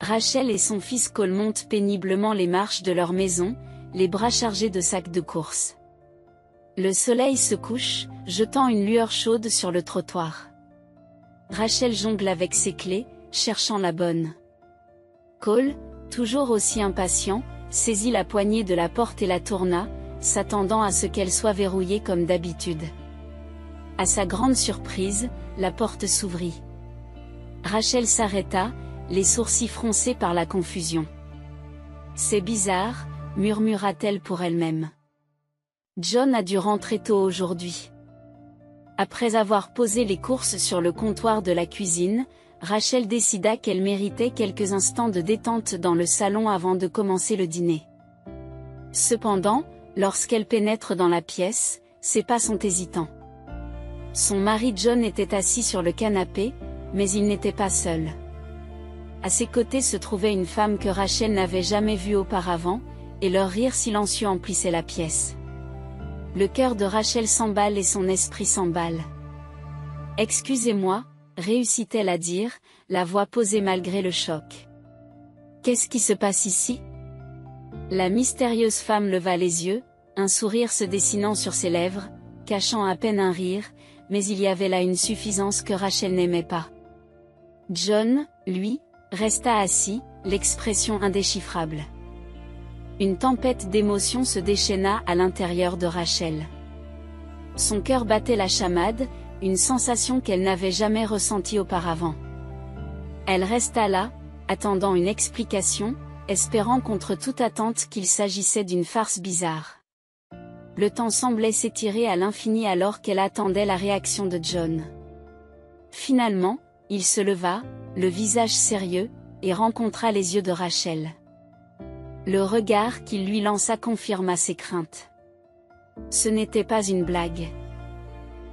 Rachel et son fils Cole montent péniblement les marches de leur maison, les bras chargés de sacs de course. Le soleil se couche, jetant une lueur chaude sur le trottoir. Rachel jongle avec ses clés, cherchant la bonne. Cole, toujours aussi impatient, saisit la poignée de la porte et la tourna, s'attendant à ce qu'elle soit verrouillée comme d'habitude. À sa grande surprise, la porte s'ouvrit. Rachel s'arrêta, les sourcils froncés par la confusion. « C'est bizarre », murmura-t-elle pour elle-même. John a dû rentrer tôt aujourd'hui. Après avoir posé les courses sur le comptoir de la cuisine, Rachel décida qu'elle méritait quelques instants de détente dans le salon avant de commencer le dîner. Cependant, lorsqu'elle pénètre dans la pièce, ses pas sont hésitants. Son mari John était assis sur le canapé, mais il n'était pas seul. À ses côtés se trouvait une femme que Rachel n'avait jamais vue auparavant, et leur rire silencieux emplissait la pièce. Le cœur de Rachel s'emballe et son esprit s'emballe. « Excusez-moi », réussit-elle à dire, la voix posée malgré le choc. « Qu'est-ce qui se passe ici ?» La mystérieuse femme leva les yeux, un sourire se dessinant sur ses lèvres, cachant à peine un rire, mais il y avait là une suffisance que Rachel n'aimait pas. John, lui, resta assis, l'expression indéchiffrable. Une tempête d'émotions se déchaîna à l'intérieur de Rachel. Son cœur battait la chamade, une sensation qu'elle n'avait jamais ressentie auparavant. Elle resta là, attendant une explication, espérant contre toute attente qu'il s'agissait d'une farce bizarre. Le temps semblait s'étirer à l'infini alors qu'elle attendait la réaction de John. Finalement, il se leva, le visage sérieux, et rencontra les yeux de Rachel. Le regard qu'il lui lança confirma ses craintes. Ce n'était pas une blague.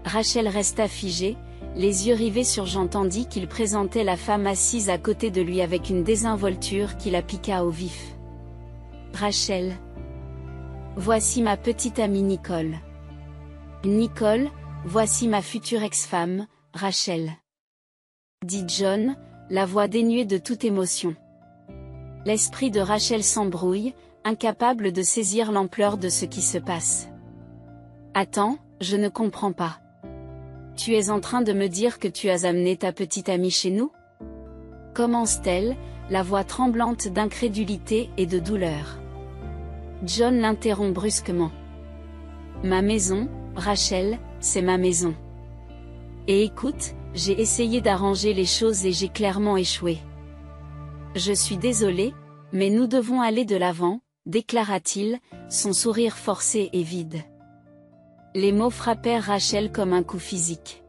Rachel resta figée, les yeux rivés sur Jean tandis qu'il présentait la femme assise à côté de lui avec une désinvolture qui la piqua au vif. « Rachel. Voici ma petite amie Nicole. Nicole, voici ma future ex-femme, Rachel. » dit John, la voix dénuée de toute émotion. L'esprit de Rachel s'embrouille, incapable de saisir l'ampleur de ce qui se passe. « Attends, je ne comprends pas. Tu es en train de me dire que tu as amené ta petite amie chez nous ?» commence-t-elle, la voix tremblante d'incrédulité et de douleur. John l'interrompt brusquement. « Ma maison, Rachel, c'est ma maison. Et écoute, j'ai essayé d'arranger les choses et j'ai clairement échoué. Je suis désolé, mais nous devons aller de l'avant, déclara-t-il, son sourire forcé et vide. Les mots frappèrent Rachel comme un coup physique.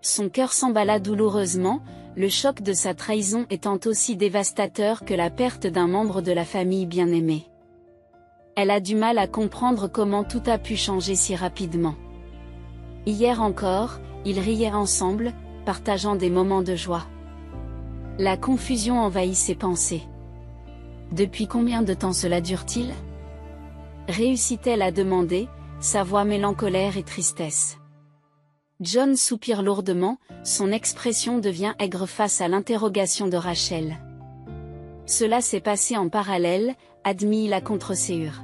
Son cœur s'emballa douloureusement, le choc de sa trahison étant aussi dévastateur que la perte d'un membre de la famille bien-aimée. Elle a du mal à comprendre comment tout a pu changer si rapidement. Hier encore, ils riaient ensemble, partageant des moments de joie. La confusion envahit ses pensées. Depuis combien de temps cela dure-t-il ? Réussit-elle à demander, sa voix mêlant colère et tristesse. John soupire lourdement, son expression devient aigre face à l'interrogation de Rachel. Cela s'est passé en parallèle, admit la contreséhure.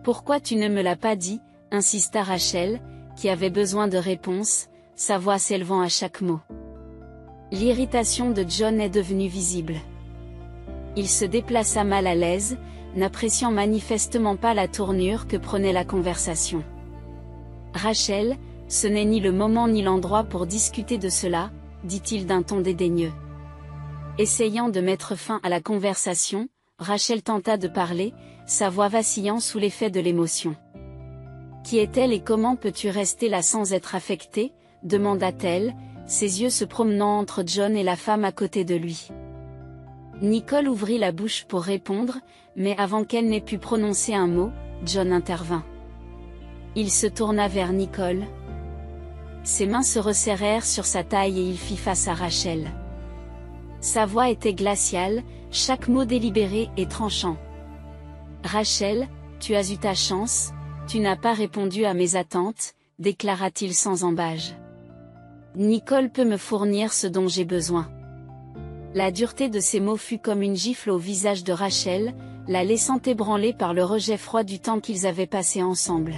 Pourquoi tu ne me l'as pas dit, insista Rachel, qui avait besoin de réponses, sa voix s'élevant à chaque mot. L'irritation de John est devenue visible. Il se déplaça mal à l'aise, n'appréciant manifestement pas la tournure que prenait la conversation. « Rachel, ce n'est ni le moment ni l'endroit pour discuter de cela, » dit-il d'un ton dédaigneux. Essayant de mettre fin à la conversation, Rachel tenta de parler, sa voix vacillant sous l'effet de l'émotion. « Qui est-elle et comment peux-tu rester là sans être affectée ?» demanda-t-elle, ses yeux se promenant entre John et la femme à côté de lui. Nicole ouvrit la bouche pour répondre, mais avant qu'elle n'ait pu prononcer un mot, John intervint. Il se tourna vers Nicole. Ses mains se resserrèrent sur sa taille et il fit face à Rachel. Sa voix était glaciale, chaque mot délibéré et tranchant. « Rachel, tu as eu ta chance, tu n'as pas répondu à mes attentes, » déclara-t-il sans ambages. « Nicole peut me fournir ce dont j'ai besoin. La dureté de ces mots fut comme une gifle au visage de Rachel, la laissant ébranlée par le rejet froid du temps qu'ils avaient passé ensemble.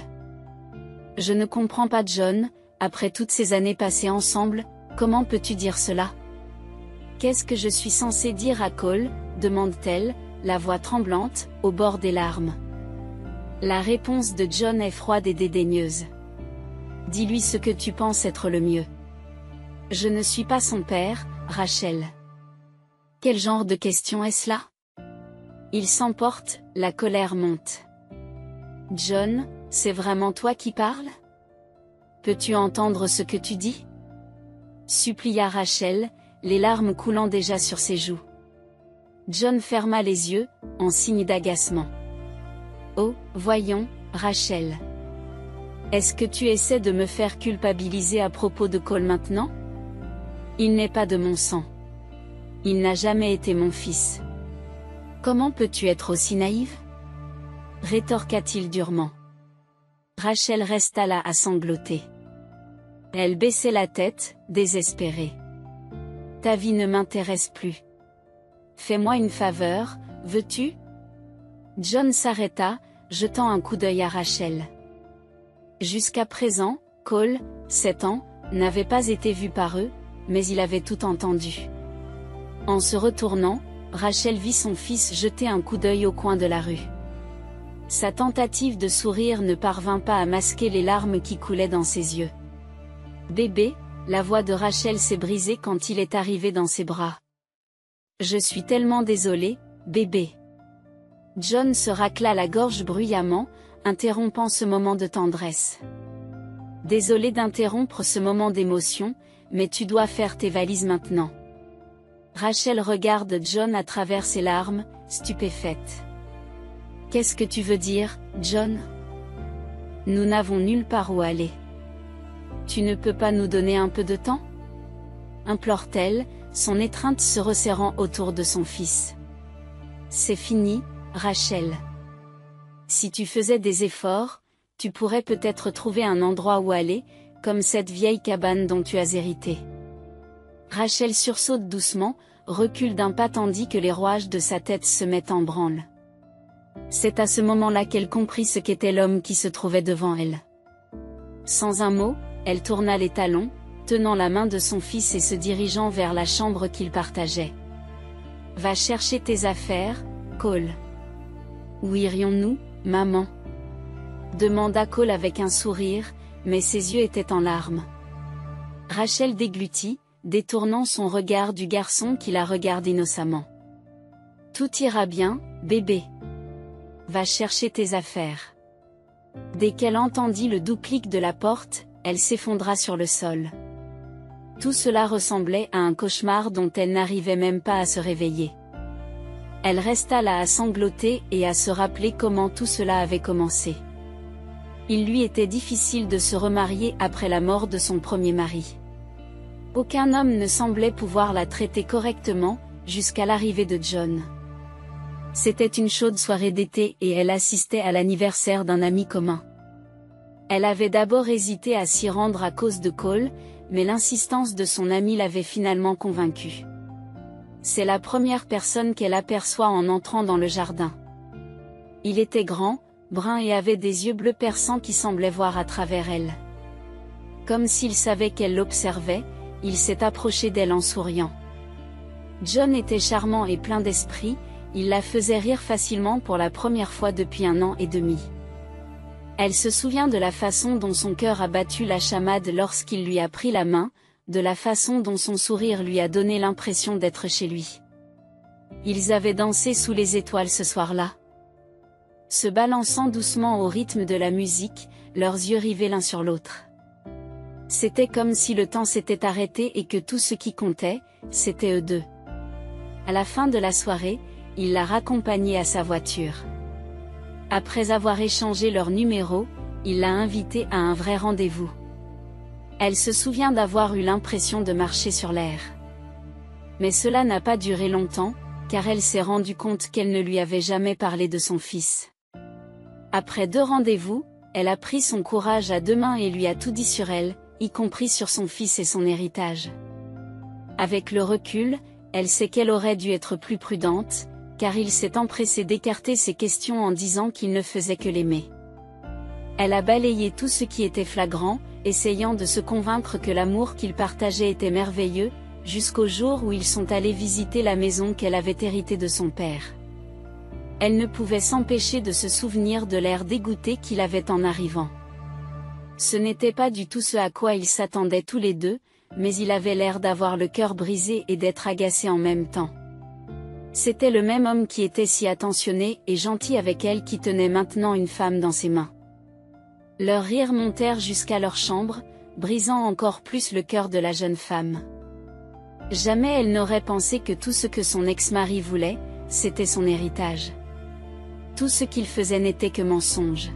Je ne comprends pas John, après toutes ces années passées ensemble, comment peux-tu dire cela? Qu'est-ce que je suis censée dire à Cole, demande-t-elle, la voix tremblante, au bord des larmes. La réponse de John est froide et dédaigneuse. Dis-lui ce que tu penses être le mieux. Je ne suis pas son père, Rachel. Quel genre de question est-ce là? Il s'emporte, la colère monte. John, c'est vraiment toi qui parles? Peux-tu entendre ce que tu dis? Supplia Rachel, les larmes coulant déjà sur ses joues. John ferma les yeux, en signe d'agacement. Oh, voyons, Rachel. Est-ce que tu essaies de me faire culpabiliser à propos de Cole maintenant? Il n'est pas de mon sang. Il n'a jamais été mon fils. Comment peux-tu être aussi naïve? Rétorqua-t-il durement. Rachel resta là à sangloter. Elle baissait la tête, désespérée. Ta vie ne m'intéresse plus. Fais-moi une faveur, veux-tu? John s'arrêta, jetant un coup d'œil à Rachel. Jusqu'à présent, Cole, 7 ans, n'avait pas été vu par eux, mais il avait tout entendu. En se retournant, Rachel vit son fils jeter un coup d'œil au coin de la rue. Sa tentative de sourire ne parvint pas à masquer les larmes qui coulaient dans ses yeux. Bébé, la voix de Rachel s'est brisée quand il est arrivé dans ses bras. Je suis tellement désolée, bébé. John se racla la gorge bruyamment, interrompant ce moment de tendresse. Désolé d'interrompre ce moment d'émotion, mais tu dois faire tes valises maintenant. Rachel regarde John à travers ses larmes, stupéfaite. Qu'est-ce que tu veux dire, John? Nous n'avons nulle part où aller. Tu ne peux pas nous donner un peu de temps? Implore-t-elle, son étreinte se resserrant autour de son fils. C'est fini, Rachel. Si tu faisais des efforts, tu pourrais peut-être trouver un endroit où aller, comme cette vieille cabane dont tu as hérité. Rachel sursaute doucement, recule d'un pas tandis que les rouages de sa tête se mettent en branle. C'est à ce moment-là qu'elle comprit ce qu'était l'homme qui se trouvait devant elle. Sans un mot, elle tourna les talons, tenant la main de son fils et se dirigeant vers la chambre qu'ils partageaient. « Va chercher tes affaires, Cole. »« Où irions-nous, maman ?» demanda Cole avec un sourire, mais ses yeux étaient en larmes. Rachel déglutit, détournant son regard du garçon qui la regarde innocemment. « Tout ira bien, bébé. Va chercher tes affaires. » Dès qu'elle entendit le doux clic de la porte, elle s'effondra sur le sol. Tout cela ressemblait à un cauchemar dont elle n'arrivait même pas à se réveiller. Elle resta là à sangloter et à se rappeler comment tout cela avait commencé. Il lui était difficile de se remarier après la mort de son premier mari. Aucun homme ne semblait pouvoir la traiter correctement, jusqu'à l'arrivée de John. C'était une chaude soirée d'été et elle assistait à l'anniversaire d'un ami commun. Elle avait d'abord hésité à s'y rendre à cause de Cole, mais l'insistance de son ami l'avait finalement convaincue. C'est la première personne qu'elle aperçoit en entrant dans le jardin. Il était grand, brun et avait des yeux bleus perçants qui semblaient voir à travers elle. Comme s'il savait qu'elle l'observait, il s'est approché d'elle en souriant. John était charmant et plein d'esprit, il la faisait rire facilement pour la première fois depuis 1 an et demi. Elle se souvient de la façon dont son cœur a battu la chamade lorsqu'il lui a pris la main, de la façon dont son sourire lui a donné l'impression d'être chez lui. Ils avaient dansé sous les étoiles ce soir-là. Se balançant doucement au rythme de la musique, leurs yeux rivés l'un sur l'autre. C'était comme si le temps s'était arrêté et que tout ce qui comptait, c'était eux deux. À la fin de la soirée, il la raccompagnait à sa voiture. Après avoir échangé leur numéro, il l'a invitée à un vrai rendez-vous. Elle se souvient d'avoir eu l'impression de marcher sur l'air. Mais cela n'a pas duré longtemps, car elle s'est rendue compte qu'elle ne lui avait jamais parlé de son fils. Après 2 rendez-vous, elle a pris son courage à 2 mains et lui a tout dit sur elle, y compris sur son fils et son héritage. Avec le recul, elle sait qu'elle aurait dû être plus prudente, car il s'est empressé d'écarter ses questions en disant qu'il ne faisait que l'aimer. Elle a balayé tout ce qui était flagrant, essayant de se convaincre que l'amour qu'ils partageaient était merveilleux, jusqu'au jour où ils sont allés visiter la maison qu'elle avait héritée de son père. Elle ne pouvait s'empêcher de se souvenir de l'air dégoûté qu'il avait en arrivant. Ce n'était pas du tout ce à quoi ils s'attendaient tous les deux, mais il avait l'air d'avoir le cœur brisé et d'être agacé en même temps. C'était le même homme qui était si attentionné et gentil avec elle qui tenait maintenant une femme dans ses mains. Leurs rires montèrent jusqu'à leur chambre, brisant encore plus le cœur de la jeune femme. Jamais elle n'aurait pensé que tout ce que son ex-mari voulait, c'était son héritage. Tout ce qu'il faisait n'était que mensonge.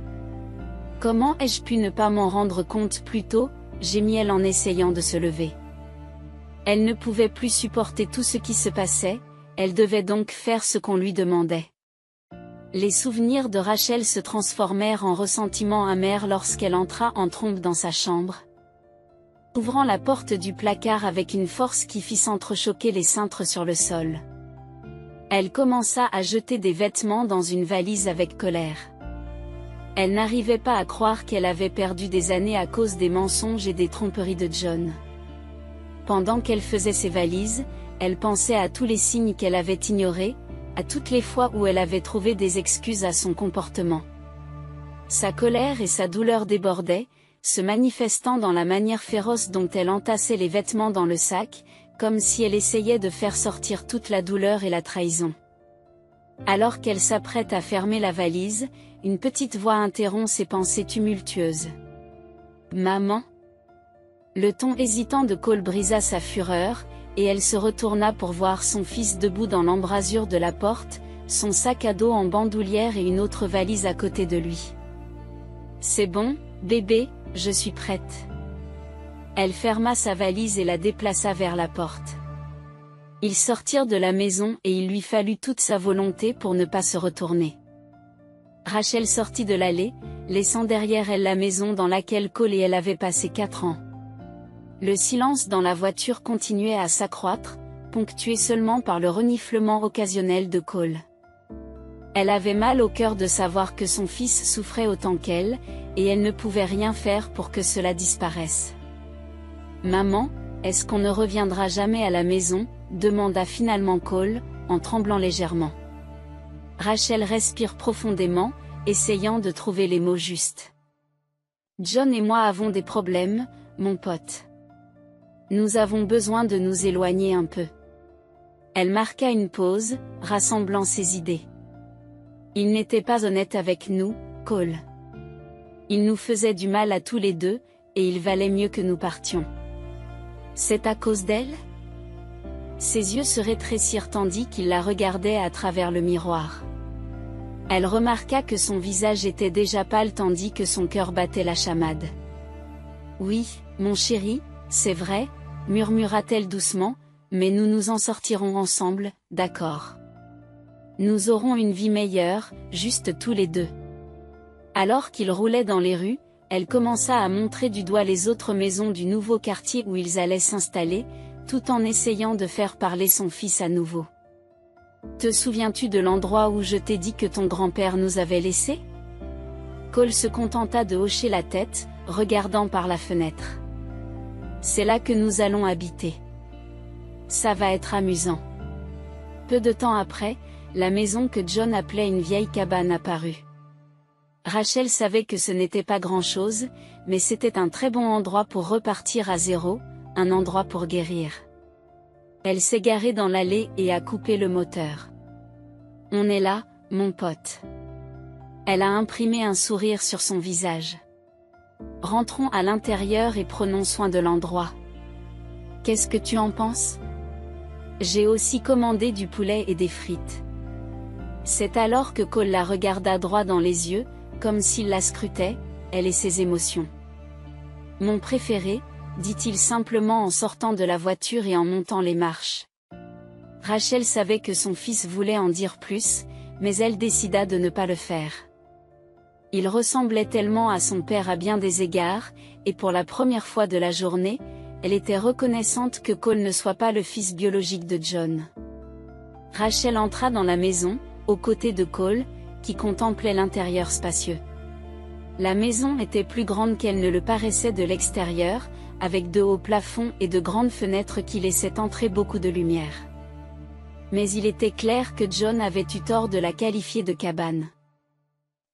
Comment ai-je pu ne pas m'en rendre compte plus tôt, gémit-elle en essayant de se lever. Elle ne pouvait plus supporter tout ce qui se passait, elle devait donc faire ce qu'on lui demandait. Les souvenirs de Rachel se transformèrent en ressentiment amer lorsqu'elle entra en trombe dans sa chambre, ouvrant la porte du placard avec une force qui fit s'entrechoquer les cintres sur le sol. Elle commença à jeter des vêtements dans une valise avec colère. Elle n'arrivait pas à croire qu'elle avait perdu des années à cause des mensonges et des tromperies de John. Pendant qu'elle faisait ses valises, elle pensait à tous les signes qu'elle avait ignorés, à toutes les fois où elle avait trouvé des excuses à son comportement. Sa colère et sa douleur débordaient, se manifestant dans la manière féroce dont elle entassait les vêtements dans le sac, comme si elle essayait de faire sortir toute la douleur et la trahison. Alors qu'elle s'apprête à fermer la valise, une petite voix interrompt ses pensées tumultueuses. « Maman ?» Le ton hésitant de Cole brisa sa fureur, et elle se retourna pour voir son fils debout dans l'embrasure de la porte, son sac à dos en bandoulière et une autre valise à côté de lui. « C'est bon, bébé, je suis prête. » Elle ferma sa valise et la déplaça vers la porte. Ils sortirent de la maison et il lui fallut toute sa volonté pour ne pas se retourner. Rachel sortit de l'allée, laissant derrière elle la maison dans laquelle Cole et elle avaient passé 4 ans. Le silence dans la voiture continuait à s'accroître, ponctué seulement par le reniflement occasionnel de Cole. Elle avait mal au cœur de savoir que son fils souffrait autant qu'elle, et elle ne pouvait rien faire pour que cela disparaisse. « Maman, est-ce qu'on ne reviendra jamais à la maison ?» demanda finalement Cole, en tremblant légèrement. Rachel respire profondément, essayant de trouver les mots justes. « John et moi avons des problèmes, mon pote. Nous avons besoin de nous éloigner un peu. » Elle marqua une pause, rassemblant ses idées. « Il n'était pas honnête avec nous, Cole. Il nous faisait du mal à tous les deux, et il valait mieux que nous partions. » C'est à cause d'elle ? Ses yeux se rétrécirent tandis qu'il la regardait à travers le miroir. Elle remarqua que son visage était déjà pâle tandis que son cœur battait la chamade. « Oui, mon chéri, c'est vrai, » murmura-t-elle doucement, « mais nous nous en sortirons ensemble, d'accord. Nous aurons une vie meilleure, juste tous les deux. » Alors qu'ils roulaient dans les rues, elle commença à montrer du doigt les autres maisons du nouveau quartier où ils allaient s'installer, tout en essayant de faire parler son fils à nouveau. « Te souviens-tu de l'endroit où je t'ai dit que ton grand-père nous avait laissés ?» Cole se contenta de hocher la tête, regardant par la fenêtre. « C'est là que nous allons habiter. Ça va être amusant. » Peu de temps après, la maison que John appelait une vieille cabane apparut. Rachel savait que ce n'était pas grand-chose, mais c'était un très bon endroit pour repartir à zéro, un endroit pour guérir. Elle s'est garée dans l'allée et a coupé le moteur. « On est là, mon pote. » Elle a imprimé un sourire sur son visage. « Rentrons à l'intérieur et prenons soin de l'endroit. Qu'est-ce que tu en penses ? J'ai aussi commandé du poulet et des frites. » C'est alors que Cole la regarda droit dans les yeux, comme s'il la scrutait, elle et ses émotions. « Mon préféré, » dit-il simplement en sortant de la voiture et en montant les marches. Rachel savait que son fils voulait en dire plus, mais elle décida de ne pas le faire. Il ressemblait tellement à son père à bien des égards, et pour la première fois de la journée, elle était reconnaissante que Cole ne soit pas le fils biologique de John. Rachel entra dans la maison, aux côtés de Cole, qui contemplait l'intérieur spacieux. La maison était plus grande qu'elle ne le paraissait de l'extérieur, avec de hauts plafonds et de grandes fenêtres qui laissaient entrer beaucoup de lumière. Mais il était clair que John avait eu tort de la qualifier de cabane.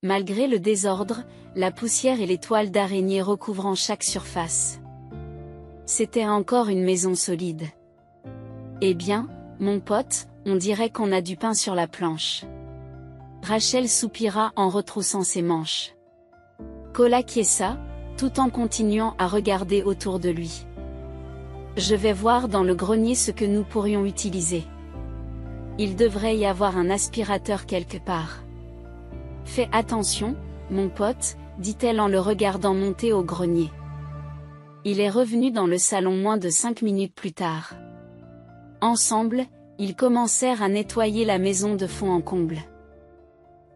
Malgré le désordre, la poussière et les toiles d'araignée recouvrant chaque surface. C'était encore une maison solide. Eh bien, mon pote, on dirait qu'on a du pain sur la planche. Rachel soupira en retroussant ses manches. Cole acquiesça, tout en continuant à regarder autour de lui. Je vais voir dans le grenier ce que nous pourrions utiliser. Il devrait y avoir un aspirateur quelque part. Fais attention, mon pote, dit-elle en le regardant monter au grenier. Il est revenu dans le salon moins de 5 minutes plus tard. Ensemble, ils commencèrent à nettoyer la maison de fond en comble.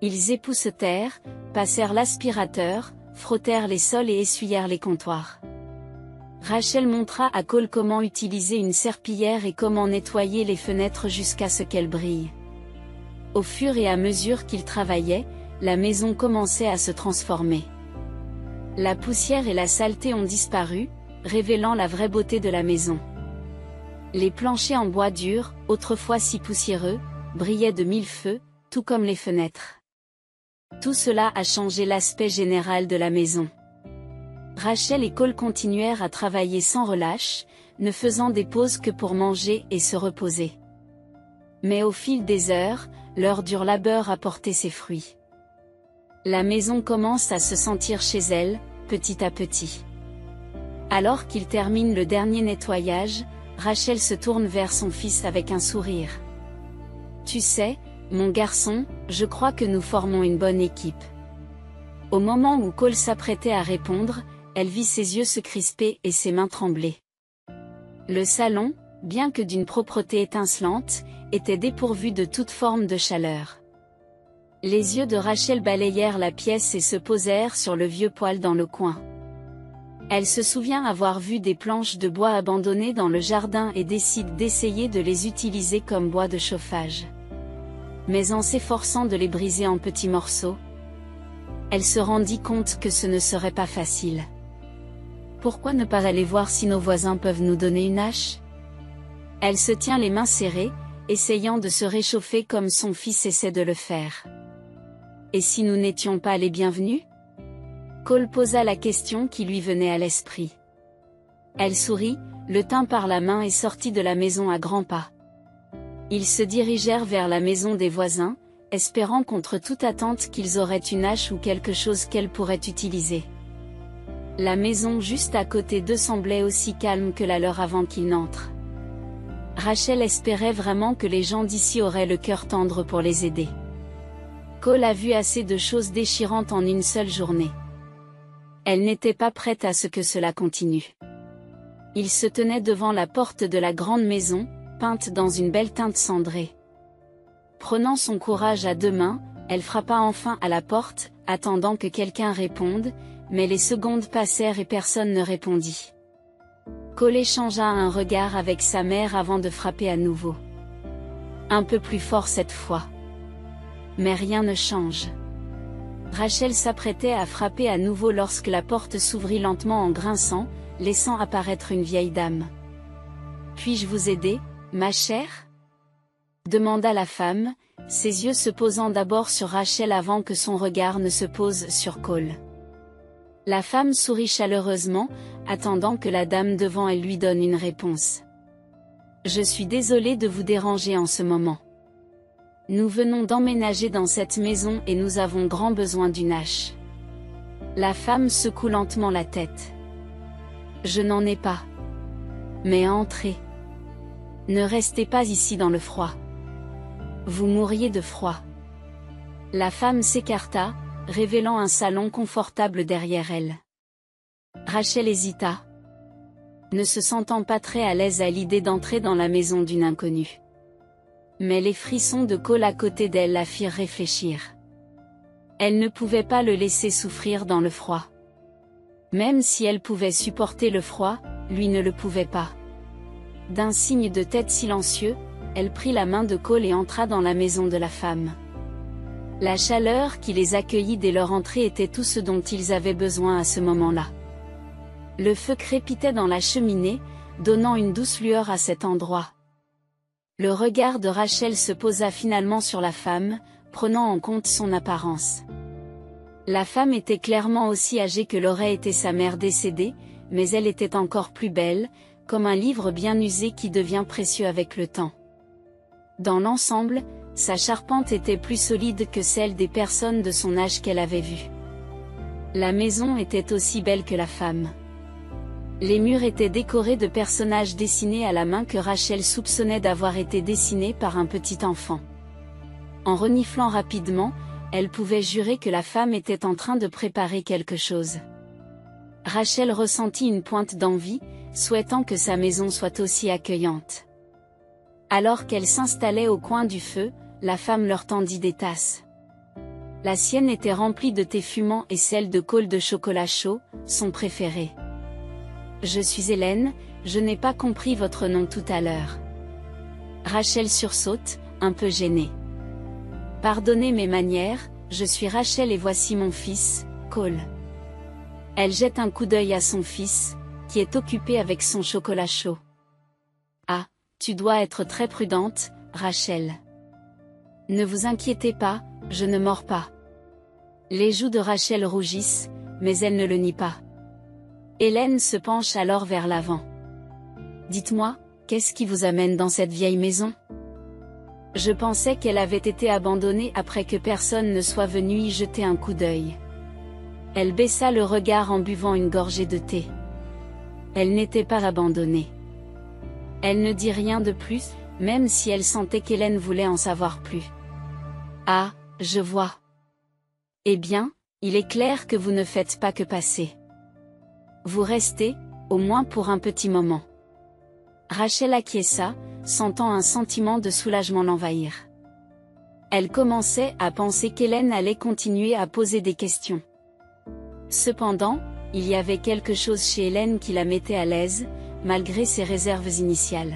Ils époussetèrent, passèrent l'aspirateur, frottèrent les sols et essuyèrent les comptoirs. Rachel montra à Cole comment utiliser une serpillière et comment nettoyer les fenêtres jusqu'à ce qu'elles brillent. Au fur et à mesure qu'ils travaillaient, la maison commençait à se transformer. La poussière et la saleté ont disparu, révélant la vraie beauté de la maison. Les planchers en bois dur, autrefois si poussiéreux, brillaient de mille feux, tout comme les fenêtres. Tout cela a changé l'aspect général de la maison. Rachel et Cole continuèrent à travailler sans relâche, ne faisant des pauses que pour manger et se reposer. Mais au fil des heures, leur dur labeur a porté ses fruits. La maison commence à se sentir chez elle, petit à petit. Alors qu'ils terminent le dernier nettoyage, Rachel se tourne vers son fils avec un sourire. Tu sais, mon garçon, je crois que nous formons une bonne équipe. Au moment où Cole s'apprêtait à répondre, elle vit ses yeux se crisper et ses mains trembler. Le salon, bien que d'une propreté étincelante, était dépourvu de toute forme de chaleur. Les yeux de Rachel balayèrent la pièce et se posèrent sur le vieux poêle dans le coin. Elle se souvient avoir vu des planches de bois abandonnées dans le jardin et décide d'essayer de les utiliser comme bois de chauffage. Mais en s'efforçant de les briser en petits morceaux, elle se rendit compte que ce ne serait pas facile. Pourquoi ne pas aller voir si nos voisins peuvent nous donner une hache? Elle se tient les mains serrées, essayant de se réchauffer comme son fils essaie de le faire. Et si nous n'étions pas les bienvenus? Cole posa la question qui lui venait à l'esprit. Elle sourit, le tint par la main et sortit de la maison à grands pas. Ils se dirigèrent vers la maison des voisins, espérant contre toute attente qu'ils auraient une hache ou quelque chose qu'elle pourrait utiliser. La maison juste à côté d'eux semblait aussi calme que la leur avant qu'ils n'entrent. Rachel espérait vraiment que les gens d'ici auraient le cœur tendre pour les aider. Cole a vu assez de choses déchirantes en une seule journée. Elle n'était pas prête à ce que cela continue. Il se tenait devant la porte de la grande maison, peinte dans une belle teinte cendrée. Prenant son courage à deux mains, elle frappa enfin à la porte, attendant que quelqu'un réponde, mais les secondes passèrent et personne ne répondit. Cole échangea un regard avec sa mère avant de frapper à nouveau. Un peu plus fort cette fois. Mais rien ne change. Rachel s'apprêtait à frapper à nouveau lorsque la porte s'ouvrit lentement en grinçant, laissant apparaître une vieille dame. « Puis-je vous aider, ma chère ?» demanda la femme, ses yeux se posant d'abord sur Rachel avant que son regard ne se pose sur Cole. La femme sourit chaleureusement, attendant que la dame devant elle lui donne une réponse. « Je suis désolée de vous déranger en ce moment. Nous venons d'emménager dans cette maison et nous avons grand besoin d'une hache. » La femme secoue lentement la tête. « Je n'en ai pas. Mais entrez. Ne restez pas ici dans le froid. Vous mourriez de froid. » La femme s'écarta, révélant un salon confortable derrière elle. Rachel hésita, ne se sentant pas très à l'aise à l'idée d'entrer dans la maison d'une inconnue. Mais les frissons de Cole à côté d'elle la firent réfléchir. Elle ne pouvait pas le laisser souffrir dans le froid. Même si elle pouvait supporter le froid, lui ne le pouvait pas. D'un signe de tête silencieux, elle prit la main de Cole et entra dans la maison de la femme. La chaleur qui les accueillit dès leur entrée était tout ce dont ils avaient besoin à ce moment-là. Le feu crépitait dans la cheminée, donnant une douce lueur à cet endroit. Le regard de Rachel se posa finalement sur la femme, prenant en compte son apparence. La femme était clairement aussi âgée que l'aurait été sa mère décédée, mais elle était encore plus belle, comme un livre bien usé qui devient précieux avec le temps. Dans l'ensemble, sa charpente était plus solide que celle des personnes de son âge qu'elle avait vues. La maison était aussi belle que la femme. Les murs étaient décorés de personnages dessinés à la main que Rachel soupçonnait d'avoir été dessinés par un petit enfant. En reniflant rapidement, elle pouvait jurer que la femme était en train de préparer quelque chose. Rachel ressentit une pointe d'envie, souhaitant que sa maison soit aussi accueillante. Alors qu'elle s'installait au coin du feu, la femme leur tendit des tasses. La sienne était remplie de thé fumant et celle de Cole de chocolat chaud, son préféré. « Je suis Hélène, je n'ai pas compris votre nom tout à l'heure. » Rachel sursaute, un peu gênée. « Pardonnez mes manières, je suis Rachel et voici mon fils, Cole. » Elle jette un coup d'œil à son fils, qui est occupé avec son chocolat chaud. « Ah, tu dois être très prudente, Rachel. » « Ne vous inquiétez pas, je ne mords pas. » Les joues de Rachel rougissent, mais elle ne le nie pas. Hélène se penche alors vers l'avant. « Dites-moi, qu'est-ce qui vous amène dans cette vieille maison ? » « Je pensais qu'elle avait été abandonnée après que personne ne soit venu y jeter un coup d'œil. » Elle baissa le regard en buvant une gorgée de thé. Elle n'était pas abandonnée. Elle ne dit rien de plus, même si elle sentait qu'Hélène voulait en savoir plus. « Ah, je vois. Eh bien, il est clair que vous ne faites pas que passer. Vous restez, au moins pour un petit moment. » Rachel acquiesça, sentant un sentiment de soulagement l'envahir. Elle commençait à penser qu'Hélène allait continuer à poser des questions. Cependant, il y avait quelque chose chez Hélène qui la mettait à l'aise, malgré ses réserves initiales.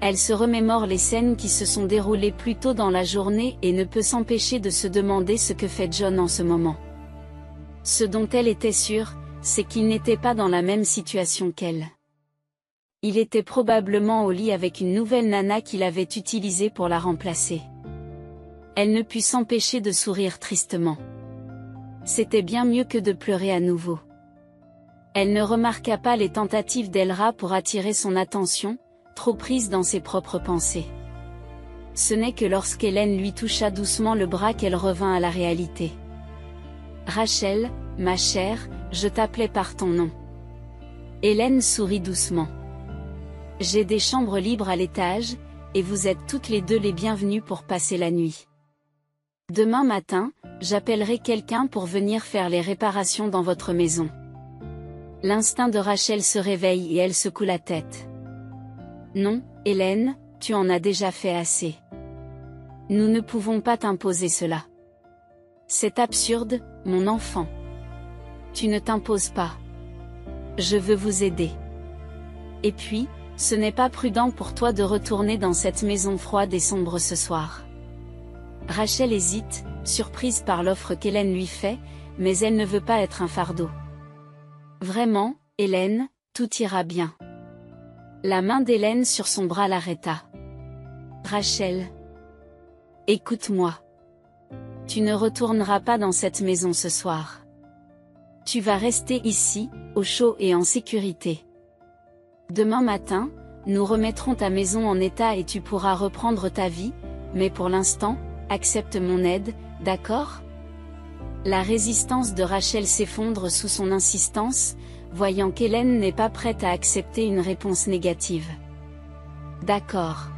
Elle se remémore les scènes qui se sont déroulées plus tôt dans la journée et ne peut s'empêcher de se demander ce que fait John en ce moment. Ce dont elle était sûre, c'est qu'il n'était pas dans la même situation qu'elle. Il était probablement au lit avec une nouvelle nana qu'il avait utilisée pour la remplacer. Elle ne put s'empêcher de sourire tristement. C'était bien mieux que de pleurer à nouveau. Elle ne remarqua pas les tentatives d'Elra pour attirer son attention, trop prise dans ses propres pensées. Ce n'est que lorsqu'Hélène lui toucha doucement le bras qu'elle revint à la réalité. « Rachel, ma chère, je t'appelais par ton nom. » Hélène sourit doucement. « J'ai des chambres libres à l'étage, et vous êtes toutes les deux les bienvenues pour passer la nuit. Demain matin, j'appellerai quelqu'un pour venir faire les réparations dans votre maison. » L'instinct de Rachel se réveille et elle secoue la tête. « Non, Hélène, tu en as déjà fait assez. Nous ne pouvons pas t'imposer cela. C'est absurde, mon enfant. Tu ne t'imposes pas. Je veux vous aider. Et puis, ce n'est pas prudent pour toi de retourner dans cette maison froide et sombre ce soir. » Rachel hésite, surprise par l'offre qu'Hélène lui fait, mais elle ne veut pas être un fardeau. « Vraiment, Hélène, tout ira bien. » La main d'Hélène sur son bras l'arrêta. « Rachel. Écoute-moi. Tu ne retourneras pas dans cette maison ce soir. Tu vas rester ici, au chaud et en sécurité. Demain matin, nous remettrons ta maison en état et tu pourras reprendre ta vie, mais pour l'instant, accepte mon aide, d'accord ? » La résistance de Rachel s'effondre sous son insistance, voyant qu'Hélène n'est pas prête à accepter une réponse négative. « D'accord.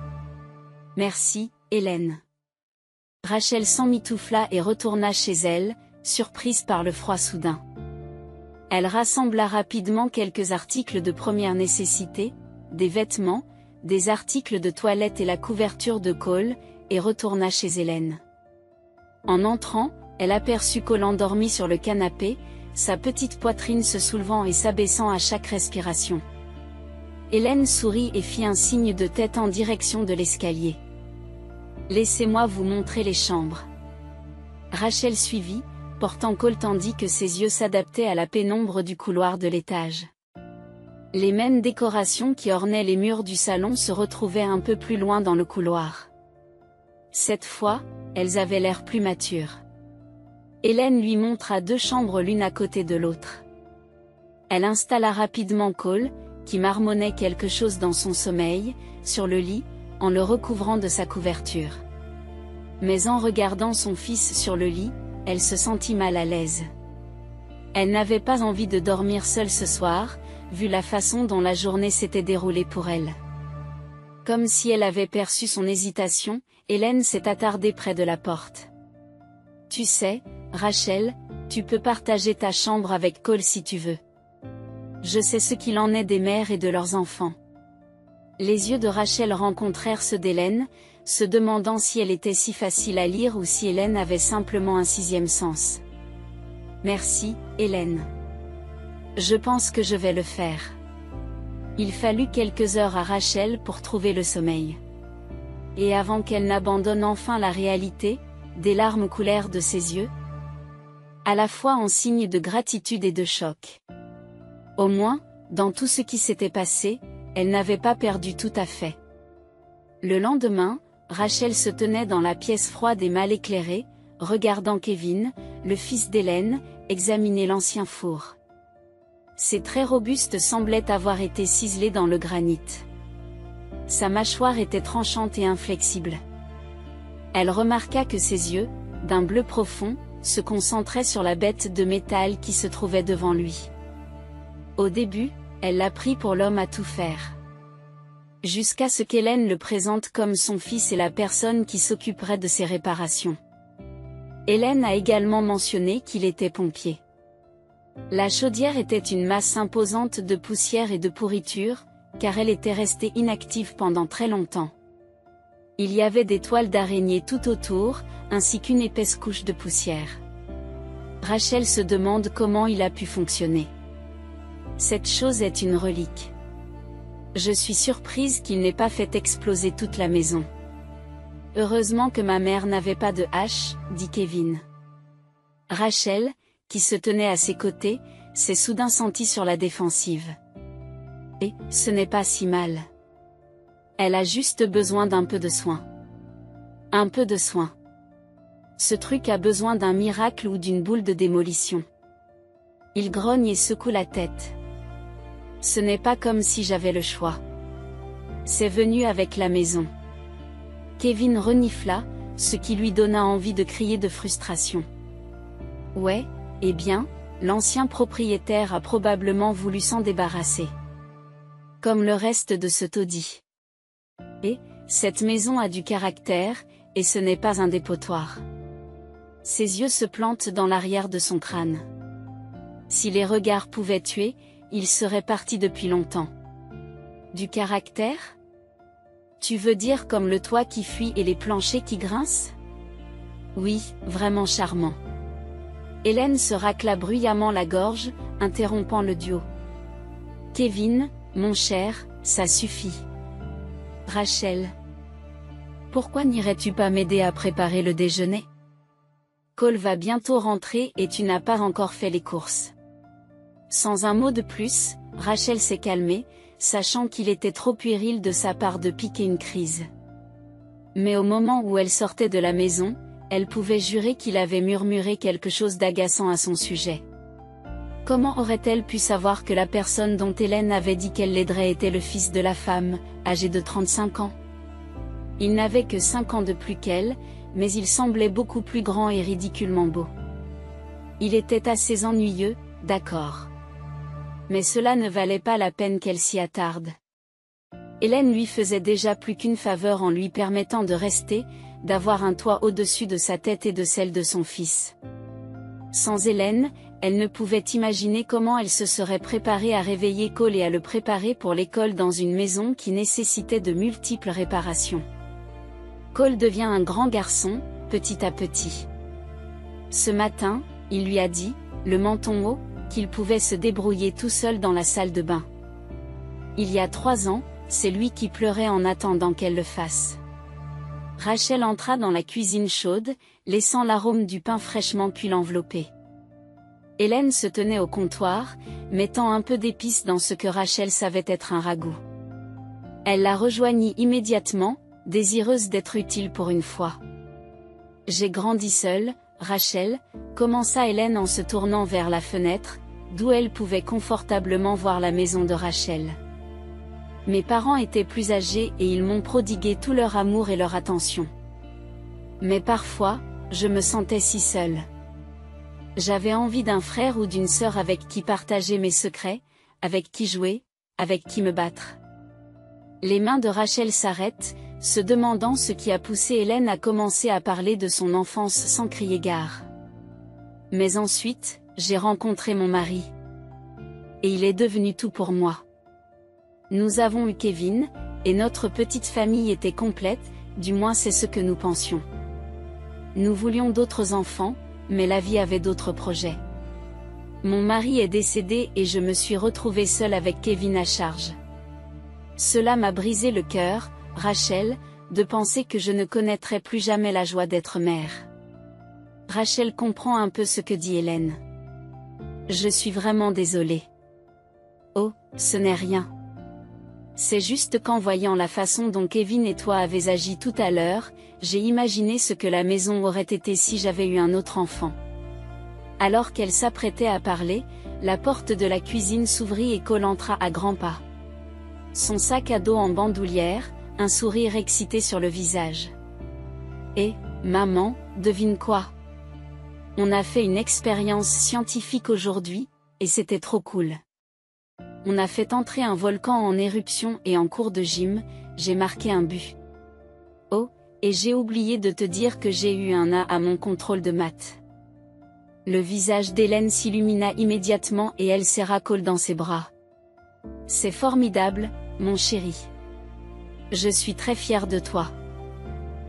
Merci, Hélène. » Rachel s'emmitoufla et retourna chez elle, surprise par le froid soudain. Elle rassembla rapidement quelques articles de première nécessité, des vêtements, des articles de toilette et la couverture de Cole, et retourna chez Hélène. En entrant, elle aperçut Cole endormi sur le canapé, sa petite poitrine se soulevant et s'abaissant à chaque respiration. Hélène sourit et fit un signe de tête en direction de l'escalier. « Laissez-moi vous montrer les chambres. » Rachel suivit, portant Cole tandis que ses yeux s'adaptaient à la pénombre du couloir de l'étage. Les mêmes décorations qui ornaient les murs du salon se retrouvaient un peu plus loin dans le couloir. Cette fois, elles avaient l'air plus matures. Hélène lui montra 2 chambres l'une à côté de l'autre. Elle installa rapidement Cole, qui marmonnait quelque chose dans son sommeil, sur le lit, en le recouvrant de sa couverture. Mais en regardant son fils sur le lit, elle se sentit mal à l'aise. Elle n'avait pas envie de dormir seule ce soir, vu la façon dont la journée s'était déroulée pour elle. Comme si elle avait perçu son hésitation, Hélène s'est attardée près de la porte. « Tu sais, Rachel, tu peux partager ta chambre avec Cole si tu veux. Je sais ce qu'il en est des mères et de leurs enfants. » Les yeux de Rachel rencontrèrent ceux d'Hélène, se demandant si elle était si facile à lire ou si Hélène avait simplement un 6e sens. « Merci, Hélène. Je pense que je vais le faire. » Il fallut quelques heures à Rachel pour trouver le sommeil. Et avant qu'elle n'abandonne enfin la réalité, des larmes coulèrent de ses yeux, à la fois en signe de gratitude et de choc. Au moins, dans tout ce qui s'était passé, elle n'avait pas perdu tout à fait. Le lendemain, Rachel se tenait dans la pièce froide et mal éclairée, regardant Kevin, le fils d'Hélène, examiner l'ancien four. Ses traits robustes semblaient avoir été ciselés dans le granit. Sa mâchoire était tranchante et inflexible. Elle remarqua que ses yeux, d'un bleu profond, se concentraient sur la bête de métal qui se trouvait devant lui. Au début, elle l'a pris pour l'homme à tout faire. Jusqu'à ce qu'Hélène le présente comme son fils et la personne qui s'occuperait de ses réparations. Hélène a également mentionné qu'il était pompier. La chaudière était une masse imposante de poussière et de pourriture, car elle était restée inactive pendant très longtemps. Il y avait des toiles d'araignée tout autour, ainsi qu'une épaisse couche de poussière. Rachel se demande comment il a pu fonctionner. Cette chose est une relique. Je suis surprise qu'il n'ait pas fait exploser toute la maison. Heureusement que ma mère n'avait pas de hache, dit Kevin. Rachel, qui se tenait à ses côtés, s'est soudain sentie sur la défensive. Et, ce n'est pas si mal. Elle a juste besoin d'un peu de soin. Un peu de soin. Ce truc a besoin d'un miracle ou d'une boule de démolition. Il grogne et secoue la tête. Ce n'est pas comme si j'avais le choix. C'est venu avec la maison. Kevin renifla, ce qui lui donna envie de crier de frustration. Ouais, eh bien, l'ancien propriétaire a probablement voulu s'en débarrasser. Comme le reste de ce taudis. Et, cette maison a du caractère, et ce n'est pas un dépotoir. Ses yeux se plantent dans l'arrière de son crâne. Si les regards pouvaient tuer, il serait parti depuis longtemps. Du caractère? Tu veux dire comme le toit qui fuit et les planchers qui grincent? Oui, vraiment charmant. Hélène se racla bruyamment la gorge, interrompant le duo. Kevin, mon cher, ça suffit. Rachel. Pourquoi n'irais-tu pas m'aider à préparer le déjeuner? Cole va bientôt rentrer et tu n'as pas encore fait les courses. Sans un mot de plus, Rachel s'est calmée, sachant qu'il était trop puéril de sa part de piquer une crise. Mais au moment où elle sortait de la maison, elle pouvait jurer qu'il avait murmuré quelque chose d'agaçant à son sujet. Comment aurait-elle pu savoir que la personne dont Hélène avait dit qu'elle l'aiderait était le fils de la femme, âgé de 35 ans? Il n'avait que 5 ans de plus qu'elle, mais il semblait beaucoup plus grand et ridiculement beau. Il était assez ennuyeux, d'accord. Mais cela ne valait pas la peine qu'elle s'y attarde. Hélène lui faisait déjà plus qu'une faveur en lui permettant de rester, d'avoir un toit au-dessus de sa tête et de celle de son fils. Sans Hélène, elle ne pouvait imaginer comment elle se serait préparée à réveiller Cole et à le préparer pour l'école dans une maison qui nécessitait de multiples réparations. Cole devient un grand garçon, petit à petit. Ce matin, il lui a dit, le menton haut, qu'il pouvait se débrouiller tout seul dans la salle de bain. Il y a 3 ans, c'est lui qui pleurait en attendant qu'elle le fasse. Rachel entra dans la cuisine chaude, laissant l'arôme du pain fraîchement cuit l'envelopper. Hélène se tenait au comptoir, mettant un peu d'épices dans ce que Rachel savait être un ragoût. Elle la rejoignit immédiatement, désireuse d'être utile pour une fois. « J'ai grandi seule, Rachel », commença Hélène en se tournant vers la fenêtre, d'où elle pouvait confortablement voir la maison de Rachel. « Mes parents étaient plus âgés et ils m'ont prodigué tout leur amour et leur attention. Mais parfois, je me sentais si seule. J'avais envie d'un frère ou d'une sœur avec qui partager mes secrets, avec qui jouer, avec qui me battre. » Les mains de Rachel s'arrêtent, se demandant ce qui a poussé Hélène à commencer à parler de son enfance sans crier gare. « Mais ensuite, j'ai rencontré mon mari. Et il est devenu tout pour moi. Nous avons eu Kevin, et notre petite famille était complète, du moins c'est ce que nous pensions. Nous voulions d'autres enfants, mais la vie avait d'autres projets. Mon mari est décédé et je me suis retrouvée seule avec Kevin à charge. Cela m'a brisé le cœur, Rachel, de penser que je ne connaîtrais plus jamais la joie d'être mère. » Rachel comprend un peu ce que dit Hélène. « Je suis vraiment désolée. » »« Oh, ce n'est rien. C'est juste qu'en voyant la façon dont Kevin et toi avez agi tout à l'heure, j'ai imaginé ce que la maison aurait été si j'avais eu un autre enfant. » Alors qu'elle s'apprêtait à parler, la porte de la cuisine s'ouvrit et Cole entra à grands pas. Son sac à dos en bandoulière, un sourire excité sur le visage. « Et, maman, devine quoi? On a fait une expérience scientifique aujourd'hui, et c'était trop cool. On a fait entrer un volcan en éruption et en cours de gym, j'ai marqué un but. Oh, et j'ai oublié de te dire que j'ai eu un A à mon contrôle de maths. » Le visage d'Hélène s'illumina immédiatement et elle serra Cole dans ses bras. « C'est formidable, mon chéri. Je suis très fière de toi. »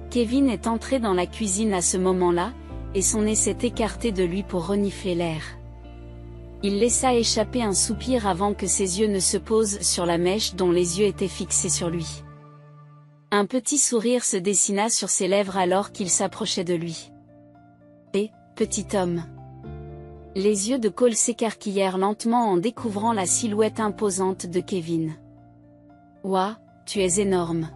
Kevin est entré dans la cuisine à ce moment-là, et son nez s'est écarté de lui pour renifler l'air. Il laissa échapper un soupir avant que ses yeux ne se posent sur la mèche dont les yeux étaient fixés sur lui. Un petit sourire se dessina sur ses lèvres alors qu'il s'approchait de lui. « Et, petit homme ?» Les yeux de Cole s'écarquillèrent lentement en découvrant la silhouette imposante de Kevin. « Ouah, tu es énorme. »«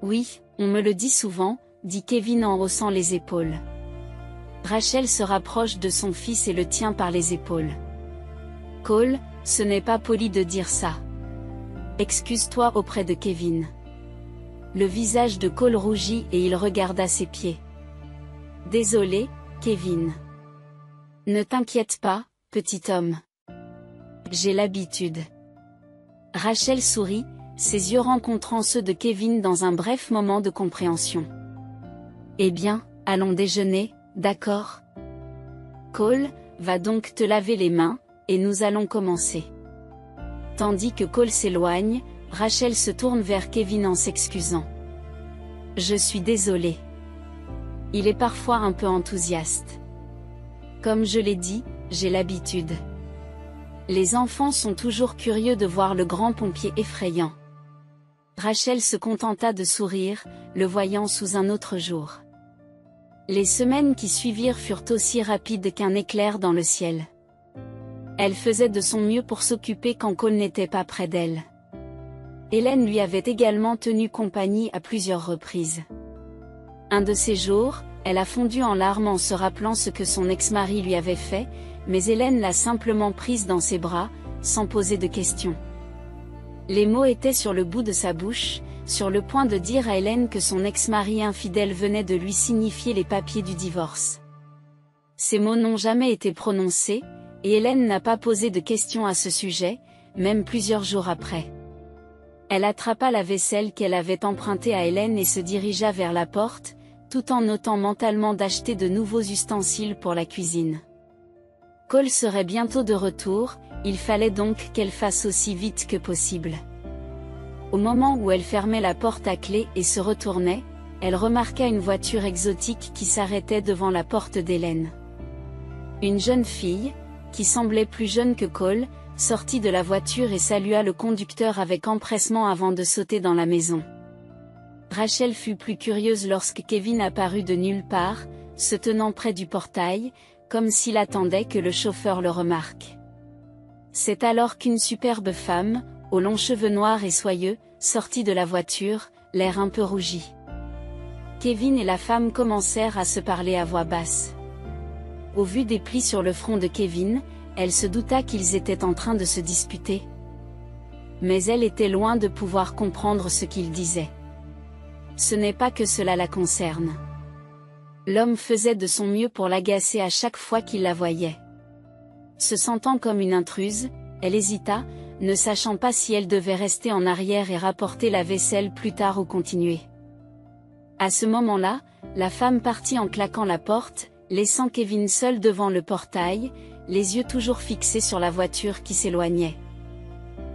Oui, on me le dit souvent, » dit Kevin en haussant les épaules. Rachel se rapproche de son fils et le tient par les épaules. « Cole, ce n'est pas poli de dire ça. Excuse-toi auprès de Kevin. » Le visage de Cole rougit et il regarda ses pieds. « Désolé, Kevin. » « Ne t'inquiète pas, petit homme. J'ai l'habitude. » Rachel sourit, ses yeux rencontrant ceux de Kevin dans un bref moment de compréhension. « Eh bien, allons déjeuner, d'accord? Cole, va donc te laver les mains, et nous allons commencer. » Tandis que Cole s'éloigne, Rachel se tourne vers Kevin en s'excusant. « Je suis désolée. Il est parfois un peu enthousiaste. Comme je l'ai dit, j'ai l'habitude. Les enfants sont toujours curieux de voir le grand pompier effrayant. » Rachel se contenta de sourire, le voyant sous un autre jour. Les semaines qui suivirent furent aussi rapides qu'un éclair dans le ciel. Elle faisait de son mieux pour s'occuper quand Cole n'était pas près d'elle. Hélène lui avait également tenu compagnie à plusieurs reprises. Un de ces jours, elle a fondu en larmes en se rappelant ce que son ex-mari lui avait fait, mais Hélène l'a simplement prise dans ses bras, sans poser de questions. Les mots étaient sur le bout de sa bouche, sur le point de dire à Hélène que son ex-mari infidèle venait de lui signifier les papiers du divorce. Ces mots n'ont jamais été prononcés, et Hélène n'a pas posé de questions à ce sujet, même plusieurs jours après. Elle attrapa la vaisselle qu'elle avait empruntée à Hélène et se dirigea vers la porte, tout en notant mentalement d'acheter de nouveaux ustensiles pour la cuisine. Cole serait bientôt de retour, il fallait donc qu'elle fasse aussi vite que possible. Au moment où elle fermait la porte à clé et se retournait, elle remarqua une voiture exotique qui s'arrêtait devant la porte d'Hélène. Une jeune fille, qui semblait plus jeune que Cole, sortit de la voiture et salua le conducteur avec empressement avant de sauter dans la maison. Rachel fut plus curieuse lorsque Kevin apparut de nulle part, se tenant près du portail, comme s'il attendait que le chauffeur le remarque. C'est alors qu'une superbe femme, aux longs cheveux noirs et soyeux, sortit de la voiture, l'air un peu rougi. Kevin et la femme commencèrent à se parler à voix basse. Au vu des plis sur le front de Kevin, elle se douta qu'ils étaient en train de se disputer. Mais elle était loin de pouvoir comprendre ce qu'ils disaient. Ce n'est pas que cela la concerne. L'homme faisait de son mieux pour l'agacer à chaque fois qu'il la voyait. Se sentant comme une intruse, elle hésita, ne sachant pas si elle devait rester en arrière et rapporter la vaisselle plus tard ou continuer. À ce moment-là, la femme partit en claquant la porte, laissant Kevin seul devant le portail, les yeux toujours fixés sur la voiture qui s'éloignait.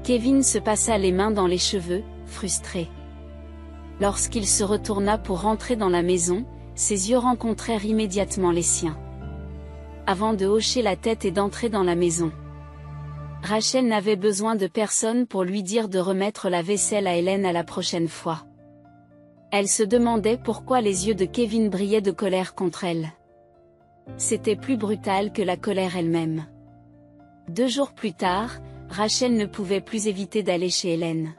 Kevin se passa les mains dans les cheveux, frustré. Lorsqu'il se retourna pour rentrer dans la maison, ses yeux rencontrèrent immédiatement les siens. Avant de hocher la tête et d'entrer dans la maison. Rachel n'avait besoin de personne pour lui dire de remettre la vaisselle à Hélène à la prochaine fois. Elle se demandait pourquoi les yeux de Kevin brillaient de colère contre elle. C'était plus brutal que la colère elle-même. 2 jours plus tard, Rachel ne pouvait plus éviter d'aller chez Hélène.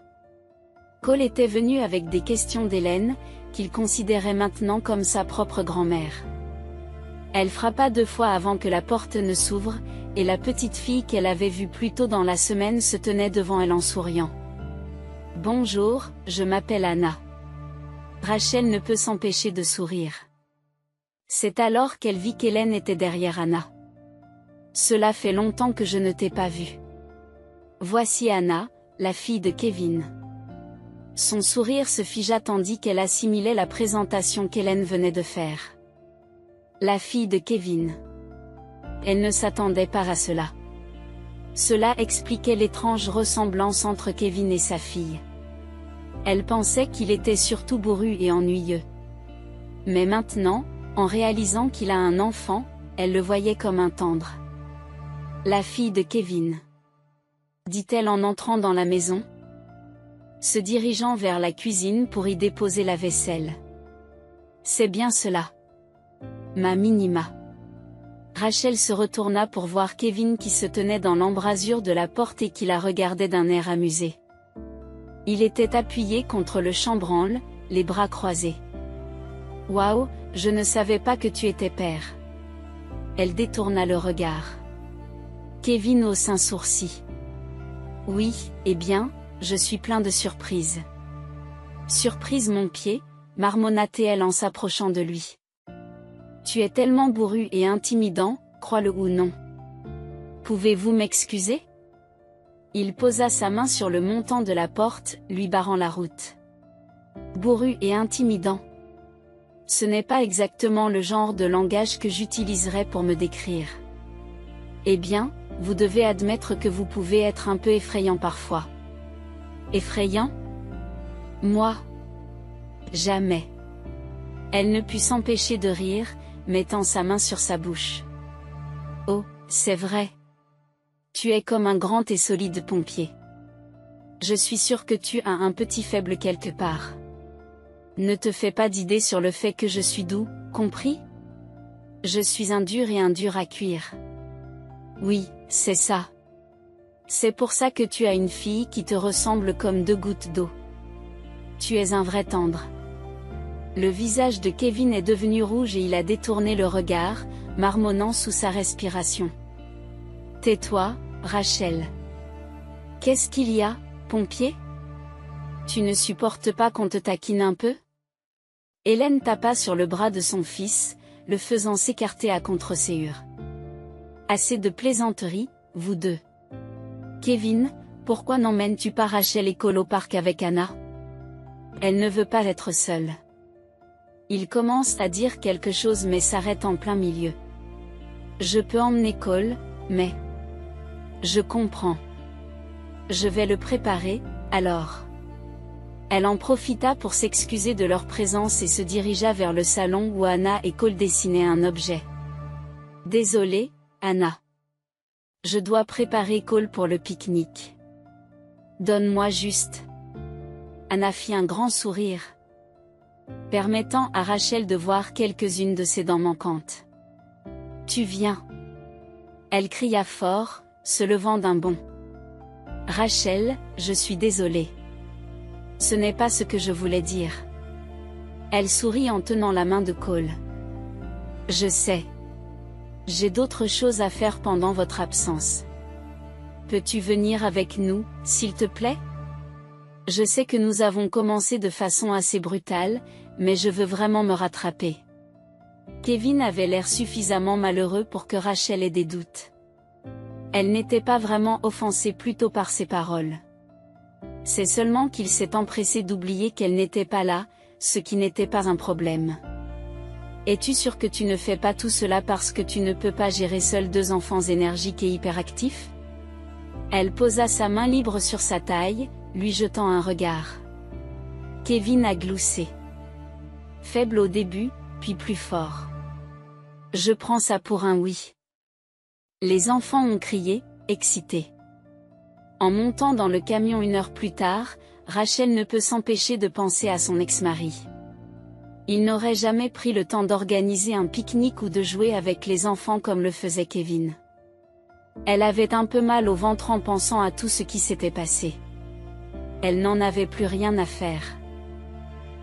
Cole était venu avec des questions d'Hélène, qu'il considérait maintenant comme sa propre grand-mère. Elle frappa 2 fois avant que la porte ne s'ouvre, et la petite fille qu'elle avait vue plus tôt dans la semaine se tenait devant elle en souriant. « Bonjour, je m'appelle Anna. » Rachel ne peut s'empêcher de sourire. C'est alors qu'elle vit qu'Hélène était derrière Anna. « Cela fait longtemps que je ne t'ai pas vue. Voici Anna, la fille de Kevin. » Son sourire se figea tandis qu'elle assimilait la présentation qu'Hélène venait de faire. La fille de Kevin. Elle ne s'attendait pas à cela. Cela expliquait l'étrange ressemblance entre Kevin et sa fille. Elle pensait qu'il était surtout bourru et ennuyeux. Mais maintenant, en réalisant qu'il a un enfant, elle le voyait comme un tendre. La fille de Kevin. Dit-elle en entrant dans la maison, se dirigeant vers la cuisine pour y déposer la vaisselle. C'est bien cela. Ma minima. Rachel se retourna pour voir Kevin qui se tenait dans l'embrasure de la porte et qui la regardait d'un air amusé. Il était appuyé contre le chambranle, les bras croisés. « Waouh, je ne savais pas que tu étais père. » Elle détourna le regard. Kevin haussa un sourcil. « Oui, eh bien, je suis plein de surprises. »« Surprise mon pied » marmonna-t-elle en s'approchant de lui. « Tu es tellement bourru et intimidant, crois-le ou non. Pouvez-vous m'excuser ?» Il posa sa main sur le montant de la porte, lui barrant la route. « Bourru et intimidant. Ce n'est pas exactement le genre de langage que j'utiliserais pour me décrire. Eh bien, vous devez admettre que vous pouvez être un peu effrayant parfois. » Effrayant ? Moi ? Jamais. Elle ne put s'empêcher de rire, mettant sa main sur sa bouche. Oh, c'est vrai. Tu es comme un grand et solide pompier. Je suis sûre que tu as un petit faible quelque part. Ne te fais pas d'idée sur le fait que je suis doux, compris ? Je suis un dur à cuire. Oui, c'est ça. C'est pour ça que tu as une fille qui te ressemble comme 2 gouttes d'eau. Tu es un vrai tendre. Le visage de Kevin est devenu rouge et il a détourné le regard, marmonnant sous sa respiration. Tais-toi, Rachel. Qu'est-ce qu'il y a, pompier ? Tu ne supportes pas qu'on te taquine un peu ? Hélène tapa sur le bras de son fils, le faisant s'écarter à contre-séhure. Assez de plaisanteries, vous deux. Kevin, pourquoi n'emmènes-tu pas Rachel et Cole au parc avec Anna ? Elle ne veut pas être seule. Il commence à dire quelque chose mais s'arrête en plein milieu. Je peux emmener Cole, mais... Je comprends. Je vais le préparer, alors. Elle en profita pour s'excuser de leur présence et se dirigea vers le salon où Anna et Cole dessinaient un objet. Désolée, Anna. Je dois préparer Cole pour le pique-nique. Donne-moi juste. Anna fit un grand sourire, permettant à Rachel de voir quelques-unes de ses dents manquantes. Tu viens. Elle cria fort, se levant d'un bond. Rachel, je suis désolée. Ce n'est pas ce que je voulais dire. Elle sourit en tenant la main de Cole. Je sais. J'ai d'autres choses à faire pendant votre absence. Peux-tu venir avec nous, s'il te plaît? Je sais que nous avons commencé de façon assez brutale, mais je veux vraiment me rattraper. Kevin avait l'air suffisamment malheureux pour que Rachel ait des doutes. Elle n'était pas vraiment offensée plutôt par ses paroles. C'est seulement qu'il s'est empressé d'oublier qu'elle n'était pas là, ce qui n'était pas un problème. Es-tu sûr que tu ne fais pas tout cela parce que tu ne peux pas gérer seul 2 enfants énergiques et hyperactifs? Elle posa sa main libre sur sa taille, lui jetant un regard. Kevin a gloussé. Faible au début, puis plus fort. Je prends ça pour un oui. Les enfants ont crié, excités. En montant dans le camion 1 heure plus tard, Rachel ne peut s'empêcher de penser à son ex-mari. Il n'aurait jamais pris le temps d'organiser un pique-nique ou de jouer avec les enfants comme le faisait Kevin. Elle avait un peu mal au ventre en pensant à tout ce qui s'était passé. Elle n'en avait plus rien à faire.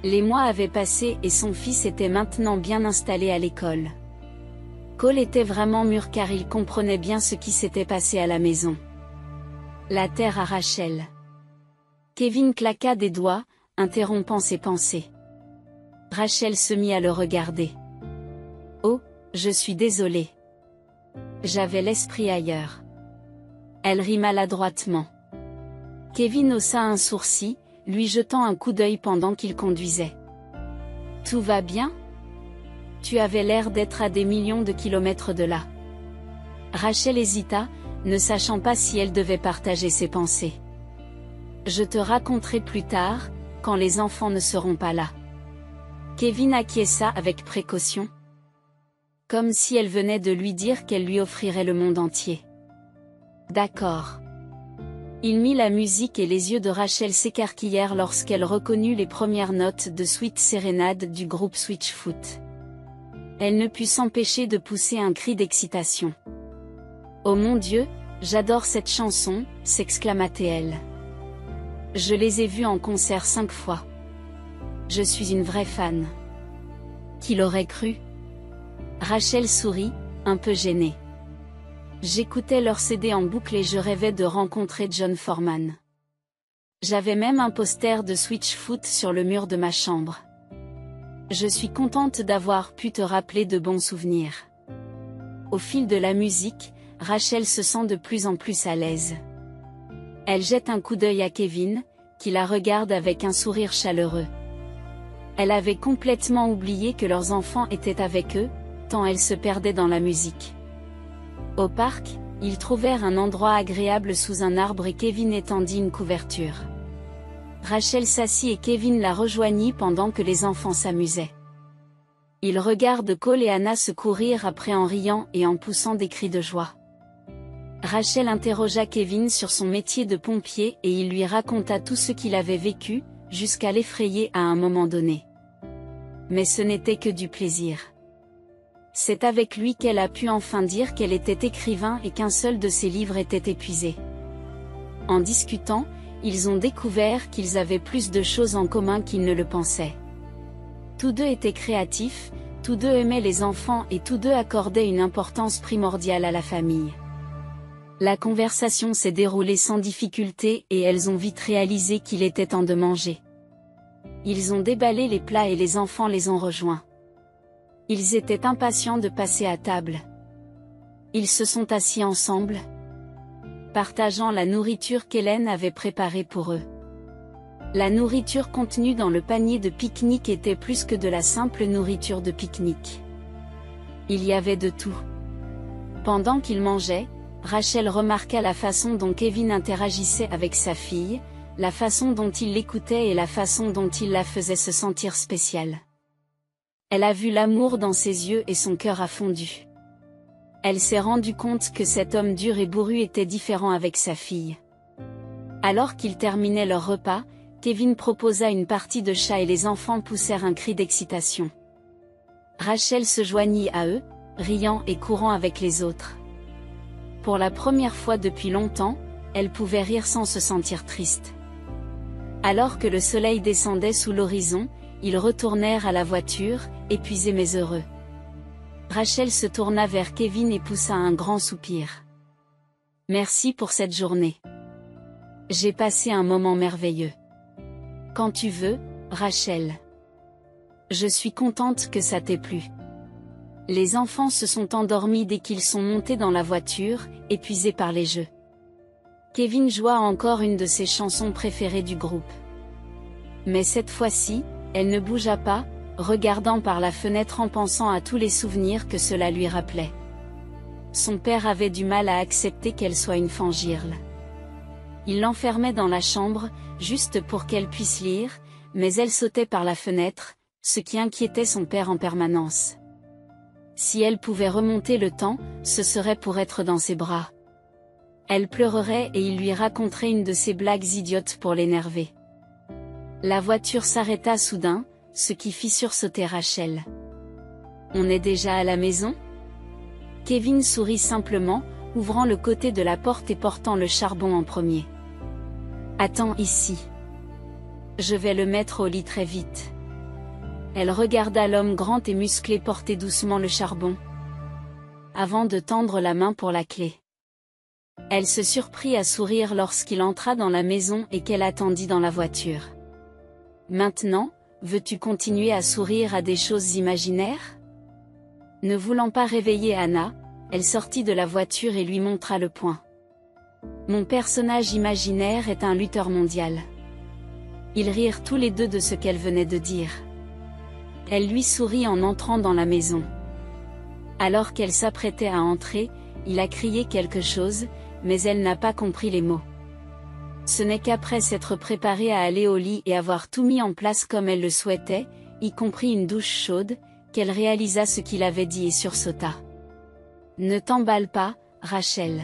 Les mois avaient passé et son fils était maintenant bien installé à l'école. Cole était vraiment mûr car il comprenait bien ce qui s'était passé à la maison. La terre à Rachel. Kevin claqua des doigts, interrompant ses pensées. Rachel se mit à le regarder. Oh, je suis désolée. J'avais l'esprit ailleurs. Elle rit maladroitement. Kevin haussa un sourcil, lui jetant un coup d'œil pendant qu'il conduisait. Tout va bien? Tu avais l'air d'être à des millions de kilomètres de là. Rachel hésita, ne sachant pas si elle devait partager ses pensées. Je te raconterai plus tard, quand les enfants ne seront pas là. Kevin acquiesça avec précaution. Comme si elle venait de lui dire qu'elle lui offrirait le monde entier. D'accord. Il mit la musique et les yeux de Rachel s'écarquillèrent lorsqu'elle reconnut les premières notes de Sweet Serenade du groupe Switchfoot. Elle ne put s'empêcher de pousser un cri d'excitation. Oh mon Dieu, j'adore cette chanson, s'exclama-t-elle. Je les ai vus en concert 5 fois. Je suis une vraie fan. Qui l'aurait cru? Rachel sourit, un peu gênée. J'écoutais leur CD en boucle et je rêvais de rencontrer John Foreman. J'avais même un poster de Switchfoot sur le mur de ma chambre. Je suis contente d'avoir pu te rappeler de bons souvenirs. Au fil de la musique, Rachel se sent de plus en plus à l'aise. Elle jette un coup d'œil à Kevin, qui la regarde avec un sourire chaleureux. Elle avait complètement oublié que leurs enfants étaient avec eux, tant elle se perdait dans la musique. Au parc, ils trouvèrent un endroit agréable sous un arbre et Kevin étendit une couverture. Rachel s'assit et Kevin la rejoignit pendant que les enfants s'amusaient. Ils regardent Cole et Anna se courir après en riant et en poussant des cris de joie. Rachel interrogea Kevin sur son métier de pompier et il lui raconta tout ce qu'il avait vécu, jusqu'à l'effrayer à un moment donné. Mais ce n'était que du plaisir. C'est avec lui qu'elle a pu enfin dire qu'elle était écrivain et qu'un seul de ses livres était épuisé. En discutant, ils ont découvert qu'ils avaient plus de choses en commun qu'ils ne le pensaient. Tous deux étaient créatifs, tous deux aimaient les enfants et tous deux accordaient une importance primordiale à la famille. La conversation s'est déroulée sans difficulté et elles ont vite réalisé qu'il était temps de manger. Ils ont déballé les plats et les enfants les ont rejoints. Ils étaient impatients de passer à table. Ils se sont assis ensemble, partageant la nourriture qu'Hélène avait préparée pour eux. La nourriture contenue dans le panier de pique-nique était plus que de la simple nourriture de pique-nique. Il y avait de tout. Pendant qu'ils mangeaient, Rachel remarqua la façon dont Kevin interagissait avec sa fille, la façon dont il l'écoutait et la façon dont il la faisait se sentir spéciale. Elle a vu l'amour dans ses yeux et son cœur a fondu. Elle s'est rendue compte que cet homme dur et bourru était différent avec sa fille. Alors qu'ils terminaient leur repas, Kevin proposa une partie de chat et les enfants poussèrent un cri d'excitation. Rachel se joignit à eux, riant et courant avec les autres. Pour la première fois depuis longtemps, elle pouvait rire sans se sentir triste. Alors que le soleil descendait sous l'horizon, ils retournèrent à la voiture, épuisés mais heureux. Rachel se tourna vers Kevin et poussa un grand soupir. « Merci pour cette journée. J'ai passé un moment merveilleux. Quand tu veux, Rachel. Je suis contente que ça t'ait plu. » Les enfants se sont endormis dès qu'ils sont montés dans la voiture, épuisés par les jeux. Kevin joua encore une de ses chansons préférées du groupe. Mais cette fois-ci, elle ne bougea pas, regardant par la fenêtre en pensant à tous les souvenirs que cela lui rappelait. Son père avait du mal à accepter qu'elle soit une fangirle. Il l'enfermait dans la chambre, juste pour qu'elle puisse lire, mais elle sautait par la fenêtre, ce qui inquiétait son père en permanence. Si elle pouvait remonter le temps, ce serait pour être dans ses bras. Elle pleurerait et il lui raconterait une de ses blagues idiotes pour l'énerver. La voiture s'arrêta soudain, ce qui fit sursauter Rachel. « On est déjà à la maison ?» Kevin sourit simplement, ouvrant le côté de la porte et portant le charbon en premier. « Attends ici. Je vais le mettre au lit très vite. » Elle regarda l'homme grand et musclé porter doucement le charbon, avant de tendre la main pour la clé. Elle se surprit à sourire lorsqu'il entra dans la maison et qu'elle attendit dans la voiture. « Maintenant, veux-tu continuer à sourire à des choses imaginaires ?» Ne voulant pas réveiller Anna, elle sortit de la voiture et lui montra le poing. « Mon personnage imaginaire est un lutteur mondial. » Ils rirent tous les deux de ce qu'elle venait de dire. Elle lui sourit en entrant dans la maison. Alors qu'elle s'apprêtait à entrer, il a crié quelque chose, mais elle n'a pas compris les mots. Ce n'est qu'après s'être préparée à aller au lit et avoir tout mis en place comme elle le souhaitait, y compris une douche chaude, qu'elle réalisa ce qu'il avait dit et sursauta. « Ne t'emballe pas, Rachel.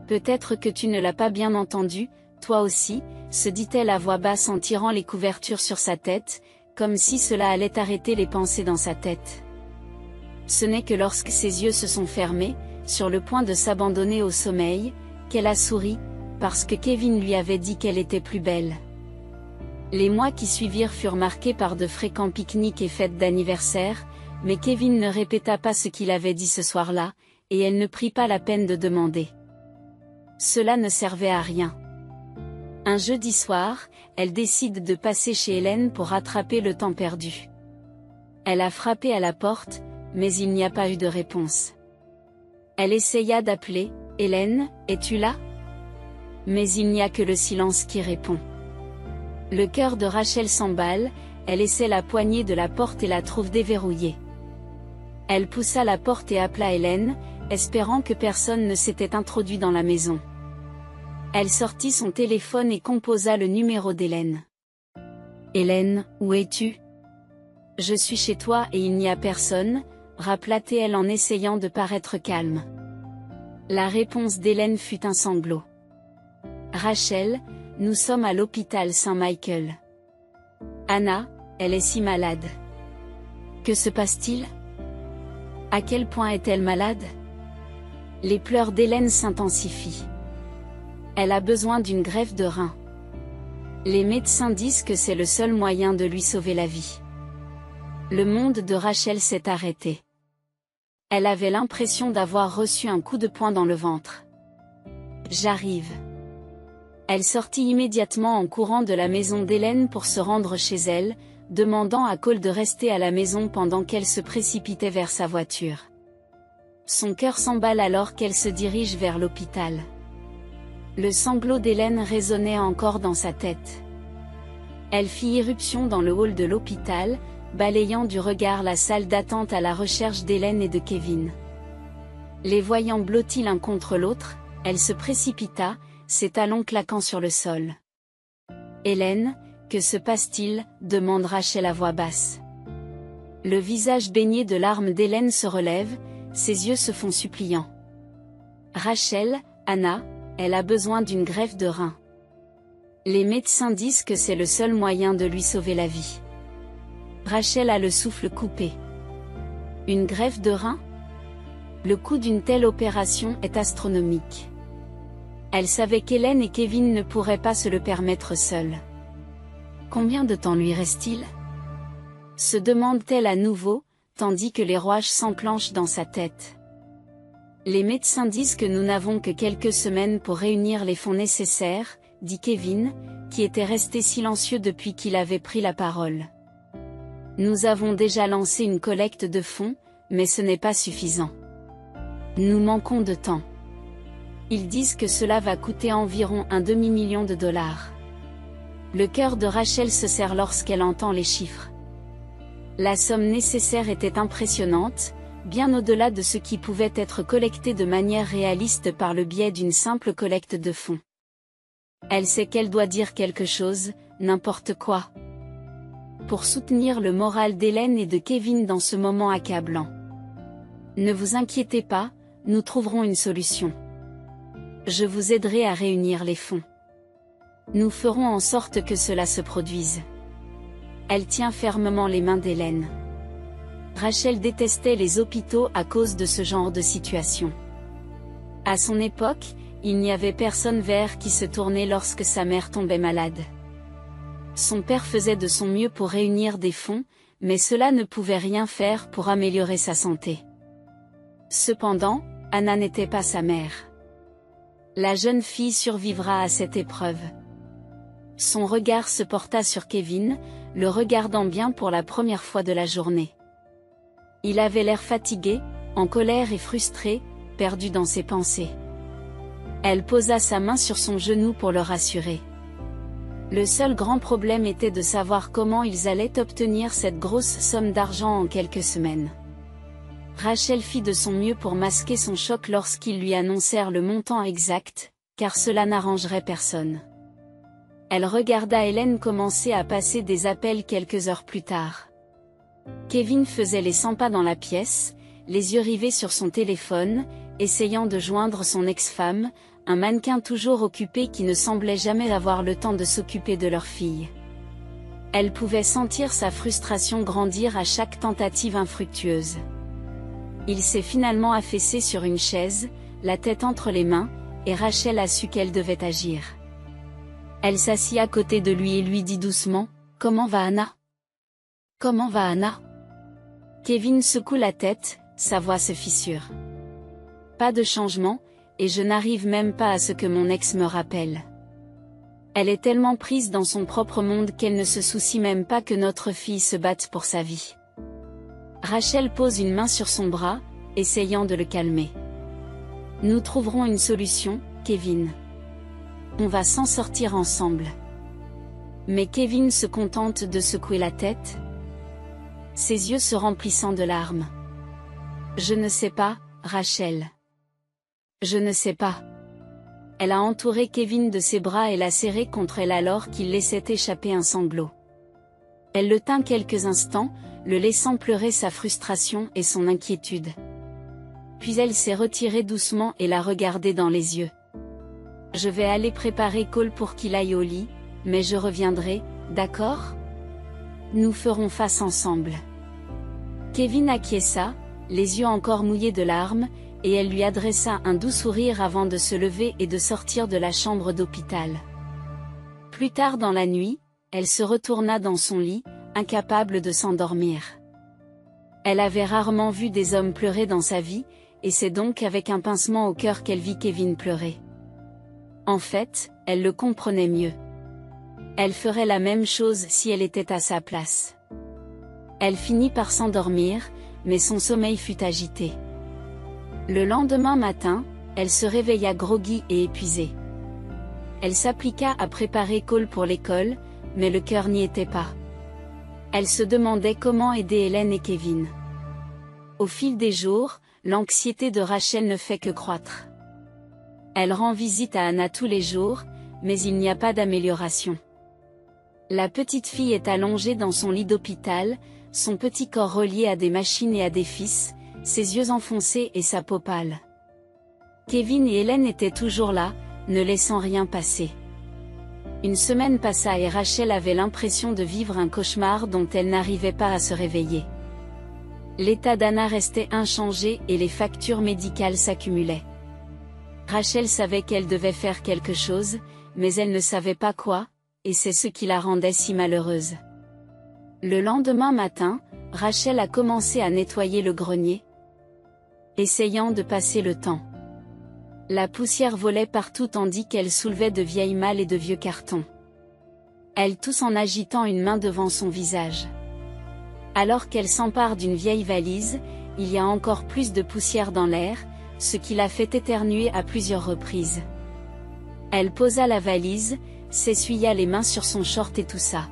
Peut-être que tu ne l'as pas bien entendu, toi aussi, » se dit-elle à voix basse en tirant les couvertures sur sa tête, comme si cela allait arrêter les pensées dans sa tête. Ce n'est que lorsque ses yeux se sont fermés, sur le point de s'abandonner au sommeil, qu'elle a souri, parce que Kevin lui avait dit qu'elle était plus belle. Les mois qui suivirent furent marqués par de fréquents pique-niques et fêtes d'anniversaire, mais Kevin ne répéta pas ce qu'il avait dit ce soir-là, et elle ne prit pas la peine de demander. Cela ne servait à rien. Un jeudi soir, elle décide de passer chez Hélène pour rattraper le temps perdu. Elle a frappé à la porte, mais il n'y a pas eu de réponse. Elle essaya d'appeler « Hélène, es-tu là ?» Mais il n'y a que le silence qui répond. Le cœur de Rachel s'emballe, elle essaie la poignée de la porte et la trouve déverrouillée. Elle poussa la porte et appela Hélène, espérant que personne ne s'était introduit dans la maison. Elle sortit son téléphone et composa le numéro d'Hélène. « Hélène, où es-tu ? » « Je suis chez toi et il n'y a personne », rappela-t-elle en essayant de paraître calme. La réponse d'Hélène fut un sanglot. « Rachel, nous sommes à l'hôpital Saint-Michael. Anna, elle est si malade. » « Que se passe-t-il ? À quel point est-elle malade ? » Les pleurs d'Hélène s'intensifient. Elle a besoin d'une greffe de rein. Les médecins disent que c'est le seul moyen de lui sauver la vie. Le monde de Rachel s'est arrêté. Elle avait l'impression d'avoir reçu un coup de poing dans le ventre. « J'arrive. » Elle sortit immédiatement en courant de la maison d'Hélène pour se rendre chez elle, demandant à Cole de rester à la maison pendant qu'elle se précipitait vers sa voiture. Son cœur s'emballe alors qu'elle se dirige vers l'hôpital. Le sanglot d'Hélène résonnait encore dans sa tête. Elle fit irruption dans le hall de l'hôpital, balayant du regard la salle d'attente à la recherche d'Hélène et de Kevin. Les voyant blottis l'un contre l'autre, elle se précipita, ses talons claquant sur le sol. « Hélène, que se passe-t-il » demande Rachel à voix basse. Le visage baigné de larmes d'Hélène se relève, ses yeux se font suppliants. Rachel, Anna, elle a besoin d'une greffe de rein. Les médecins disent que c'est le seul moyen de lui sauver la vie. Rachel a le souffle coupé. Une greffe de rein? Le coût d'une telle opération est astronomique. Elle savait qu'Hélène et Kevin ne pourraient pas se le permettre seuls. Combien de temps lui reste-t-il? Se demande-t-elle à nouveau, tandis que les rouages s'enclenchent dans sa tête. Les médecins disent que nous n'avons que quelques semaines pour réunir les fonds nécessaires, dit Kevin, qui était resté silencieux depuis qu'il avait pris la parole. Nous avons déjà lancé une collecte de fonds, mais ce n'est pas suffisant. Nous manquons de temps. Ils disent que cela va coûter environ un demi-million de dollars. Le cœur de Rachel se serre lorsqu'elle entend les chiffres. La somme nécessaire était impressionnante, bien au-delà de ce qui pouvait être collecté de manière réaliste par le biais d'une simple collecte de fonds. Elle sait qu'elle doit dire quelque chose, n'importe quoi, pour soutenir le moral d'Hélène et de Kevin dans ce moment accablant. Ne vous inquiétez pas, nous trouverons une solution. Je vous aiderai à réunir les fonds. Nous ferons en sorte que cela se produise. Elle tient fermement les mains d'Hélène. Rachel détestait les hôpitaux à cause de ce genre de situation. À son époque, il n'y avait personne vers qui se tournait lorsque sa mère tombait malade. Son père faisait de son mieux pour réunir des fonds, mais cela ne pouvait rien faire pour améliorer sa santé. Cependant, Anna n'était pas sa mère. La jeune fille survivra à cette épreuve. Son regard se porta sur Kevin, le regardant bien pour la première fois de la journée. Il avait l'air fatigué, en colère et frustré, perdu dans ses pensées. Elle posa sa main sur son genou pour le rassurer. Le seul grand problème était de savoir comment ils allaient obtenir cette grosse somme d'argent en quelques semaines. Rachel fit de son mieux pour masquer son choc lorsqu'ils lui annoncèrent le montant exact, car cela n'arrangerait personne. Elle regarda Hélène commencer à passer des appels quelques heures plus tard. Kevin faisait les 100 pas dans la pièce, les yeux rivés sur son téléphone, essayant de joindre son ex-femme, un mannequin toujours occupé qui ne semblait jamais avoir le temps de s'occuper de leur fille. Elle pouvait sentir sa frustration grandir à chaque tentative infructueuse. Il s'est finalement affaissé sur une chaise, la tête entre les mains, et Rachel a su qu'elle devait agir. Elle s'assit à côté de lui et lui dit doucement, « Comment va Anna ? Comment va Anna ?» Kevin secoue la tête, sa voix se fissure. « Pas de changement, et je n'arrive même pas à ce que mon ex me rappelle. Elle est tellement prise dans son propre monde qu'elle ne se soucie même pas que notre fille se batte pour sa vie. » Rachel pose une main sur son bras, essayant de le calmer. « Nous trouverons une solution, Kevin. On va s'en sortir ensemble. » Mais Kevin se contente de secouer la tête, ses yeux se remplissant de larmes. « Je ne sais pas, Rachel. Je ne sais pas. » Elle a entouré Kevin de ses bras et l'a serré contre elle alors qu'il laissait échapper un sanglot. Elle le tint quelques instants, le laissant pleurer sa frustration et son inquiétude. Puis elle s'est retirée doucement et l'a regardé dans les yeux. « Je vais aller préparer Cole pour qu'il aille au lit, mais je reviendrai, d'accord ? Nous ferons face ensemble. » Kevin acquiesça, les yeux encore mouillés de larmes, et elle lui adressa un doux sourire avant de se lever et de sortir de la chambre d'hôpital. Plus tard dans la nuit, elle se retourna dans son lit, incapable de s'endormir. Elle avait rarement vu des hommes pleurer dans sa vie, et c'est donc avec un pincement au cœur qu'elle vit Kevin pleurer. En fait, elle le comprenait mieux. Elle ferait la même chose si elle était à sa place. Elle finit par s'endormir, mais son sommeil fut agité. Le lendemain matin, elle se réveilla groggy et épuisée. Elle s'appliqua à préparer Cole pour l'école, mais le cœur n'y était pas. Elle se demandait comment aider Hélène et Kevin. Au fil des jours, l'anxiété de Rachel ne fait que croître. Elle rend visite à Anna tous les jours, mais il n'y a pas d'amélioration. La petite fille est allongée dans son lit d'hôpital, son petit corps relié à des machines et à des fils, ses yeux enfoncés et sa peau pâle. Kevin et Hélène étaient toujours là, ne laissant rien passer. Une semaine passa et Rachel avait l'impression de vivre un cauchemar dont elle n'arrivait pas à se réveiller. L'état d'Anna restait inchangé et les factures médicales s'accumulaient. Rachel savait qu'elle devait faire quelque chose, mais elle ne savait pas quoi, et c'est ce qui la rendait si malheureuse. Le lendemain matin, Rachel a commencé à nettoyer le grenier, essayant de passer le temps. La poussière volait partout tandis qu'elle soulevait de vieilles malles et de vieux cartons. Elle tousse en agitant une main devant son visage. Alors qu'elle s'empare d'une vieille valise, il y a encore plus de poussière dans l'air, ce qui l'a fait éternuer à plusieurs reprises. Elle posa la valise, s'essuya les mains sur son short et toussa.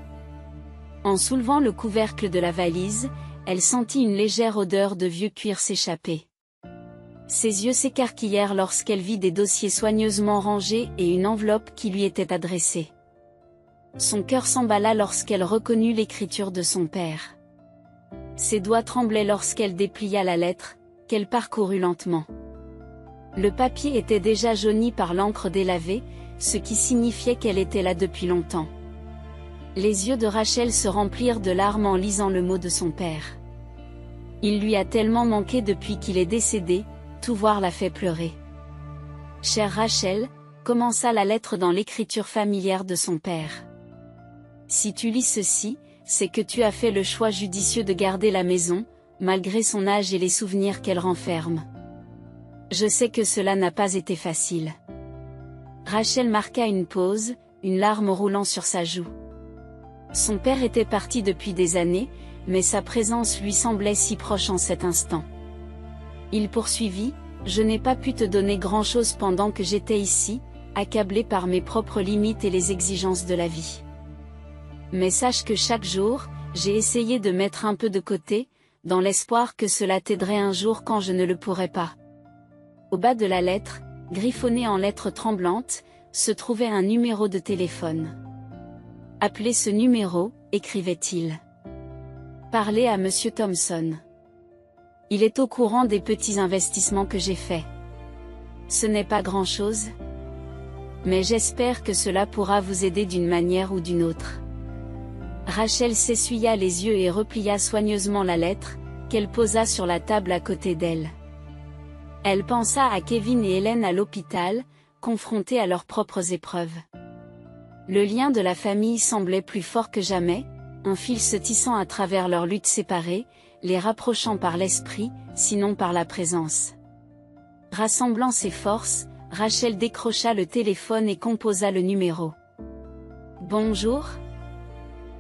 En soulevant le couvercle de la valise, elle sentit une légère odeur de vieux cuir s'échapper. Ses yeux s'écarquillèrent lorsqu'elle vit des dossiers soigneusement rangés et une enveloppe qui lui était adressée. Son cœur s'emballa lorsqu'elle reconnut l'écriture de son père. Ses doigts tremblaient lorsqu'elle déplia la lettre, qu'elle parcourut lentement. Le papier était déjà jauni par l'encre délavée, ce qui signifiait qu'elle était là depuis longtemps. Les yeux de Rachel se remplirent de larmes en lisant le mot de son père. Il lui a tellement manqué depuis qu'il est décédé, tout voir l'a fait pleurer. Chère Rachel, commença la lettre dans l'écriture familière de son père. Si tu lis ceci, c'est que tu as fait le choix judicieux de garder la maison, malgré son âge et les souvenirs qu'elle renferme. Je sais que cela n'a pas été facile. Rachel marqua une pause, une larme roulant sur sa joue. Son père était parti depuis des années, mais sa présence lui semblait si proche en cet instant. Il poursuivit, « Je n'ai pas pu te donner grand-chose pendant que j'étais ici, accablé par mes propres limites et les exigences de la vie. Mais sache que chaque jour, j'ai essayé de mettre un peu de côté, dans l'espoir que cela t'aiderait un jour quand je ne le pourrais pas. » Au bas de la lettre, griffonné en lettres tremblantes, se trouvait un numéro de téléphone. « Appelez ce numéro », écrivait-il. « Parlez à Monsieur Thompson. Il est au courant des petits investissements que j'ai faits. Ce n'est pas grand-chose, mais j'espère que cela pourra vous aider d'une manière ou d'une autre. » Rachel s'essuya les yeux et replia soigneusement la lettre, qu'elle posa sur la table à côté d'elle. Elle pensa à Kevin et Hélène à l'hôpital, confrontés à leurs propres épreuves. Le lien de la famille semblait plus fort que jamais, un fil se tissant à travers leurs luttes séparées, les rapprochant par l'esprit, sinon par la présence. Rassemblant ses forces, Rachel décrocha le téléphone et composa le numéro. « Bonjour.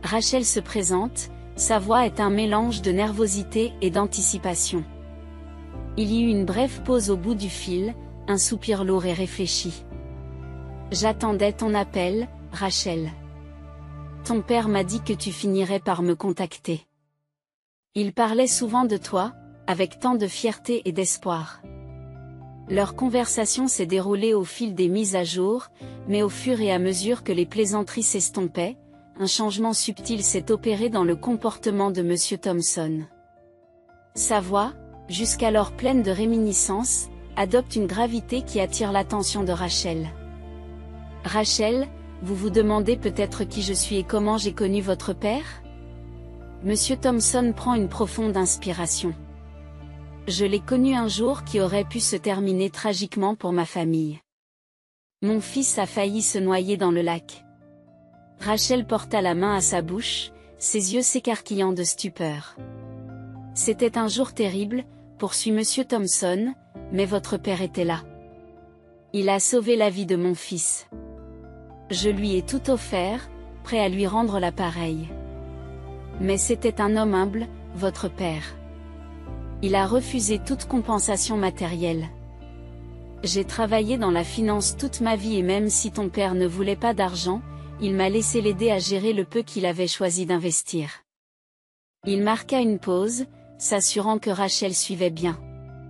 Rachel se présente, sa voix est un mélange de nervosité et d'anticipation. Il y eut une brève pause au bout du fil, un soupir lourd et réfléchi. « J'attendais ton appel, Rachel. Ton père m'a dit que tu finirais par me contacter. Il parlait souvent de toi, avec tant de fierté et d'espoir. » Leur conversation s'est déroulée au fil des mises à jour, mais au fur et à mesure que les plaisanteries s'estompaient, un changement subtil s'est opéré dans le comportement de Monsieur Thompson. Sa voix, jusqu'alors pleine de réminiscences, adopte une gravité qui attire l'attention de Rachel. « Rachel, vous vous demandez peut-être qui je suis et comment j'ai connu votre père ? » Monsieur Thompson prend une profonde inspiration. « Je l'ai connu un jour qui aurait pu se terminer tragiquement pour ma famille. Mon fils a failli se noyer dans le lac. » Rachel porta la main à sa bouche, ses yeux s'écarquillant de stupeur. « C'était un jour terrible, poursuit Monsieur Thompson, mais votre père était là. Il a sauvé la vie de mon fils. Je lui ai tout offert, prêt à lui rendre la pareille. Mais c'était un homme humble, votre père. Il a refusé toute compensation matérielle. J'ai travaillé dans la finance toute ma vie et même si ton père ne voulait pas d'argent, il m'a laissé l'aider à gérer le peu qu'il avait choisi d'investir. » Il marqua une pause, s'assurant que Rachel suivait bien.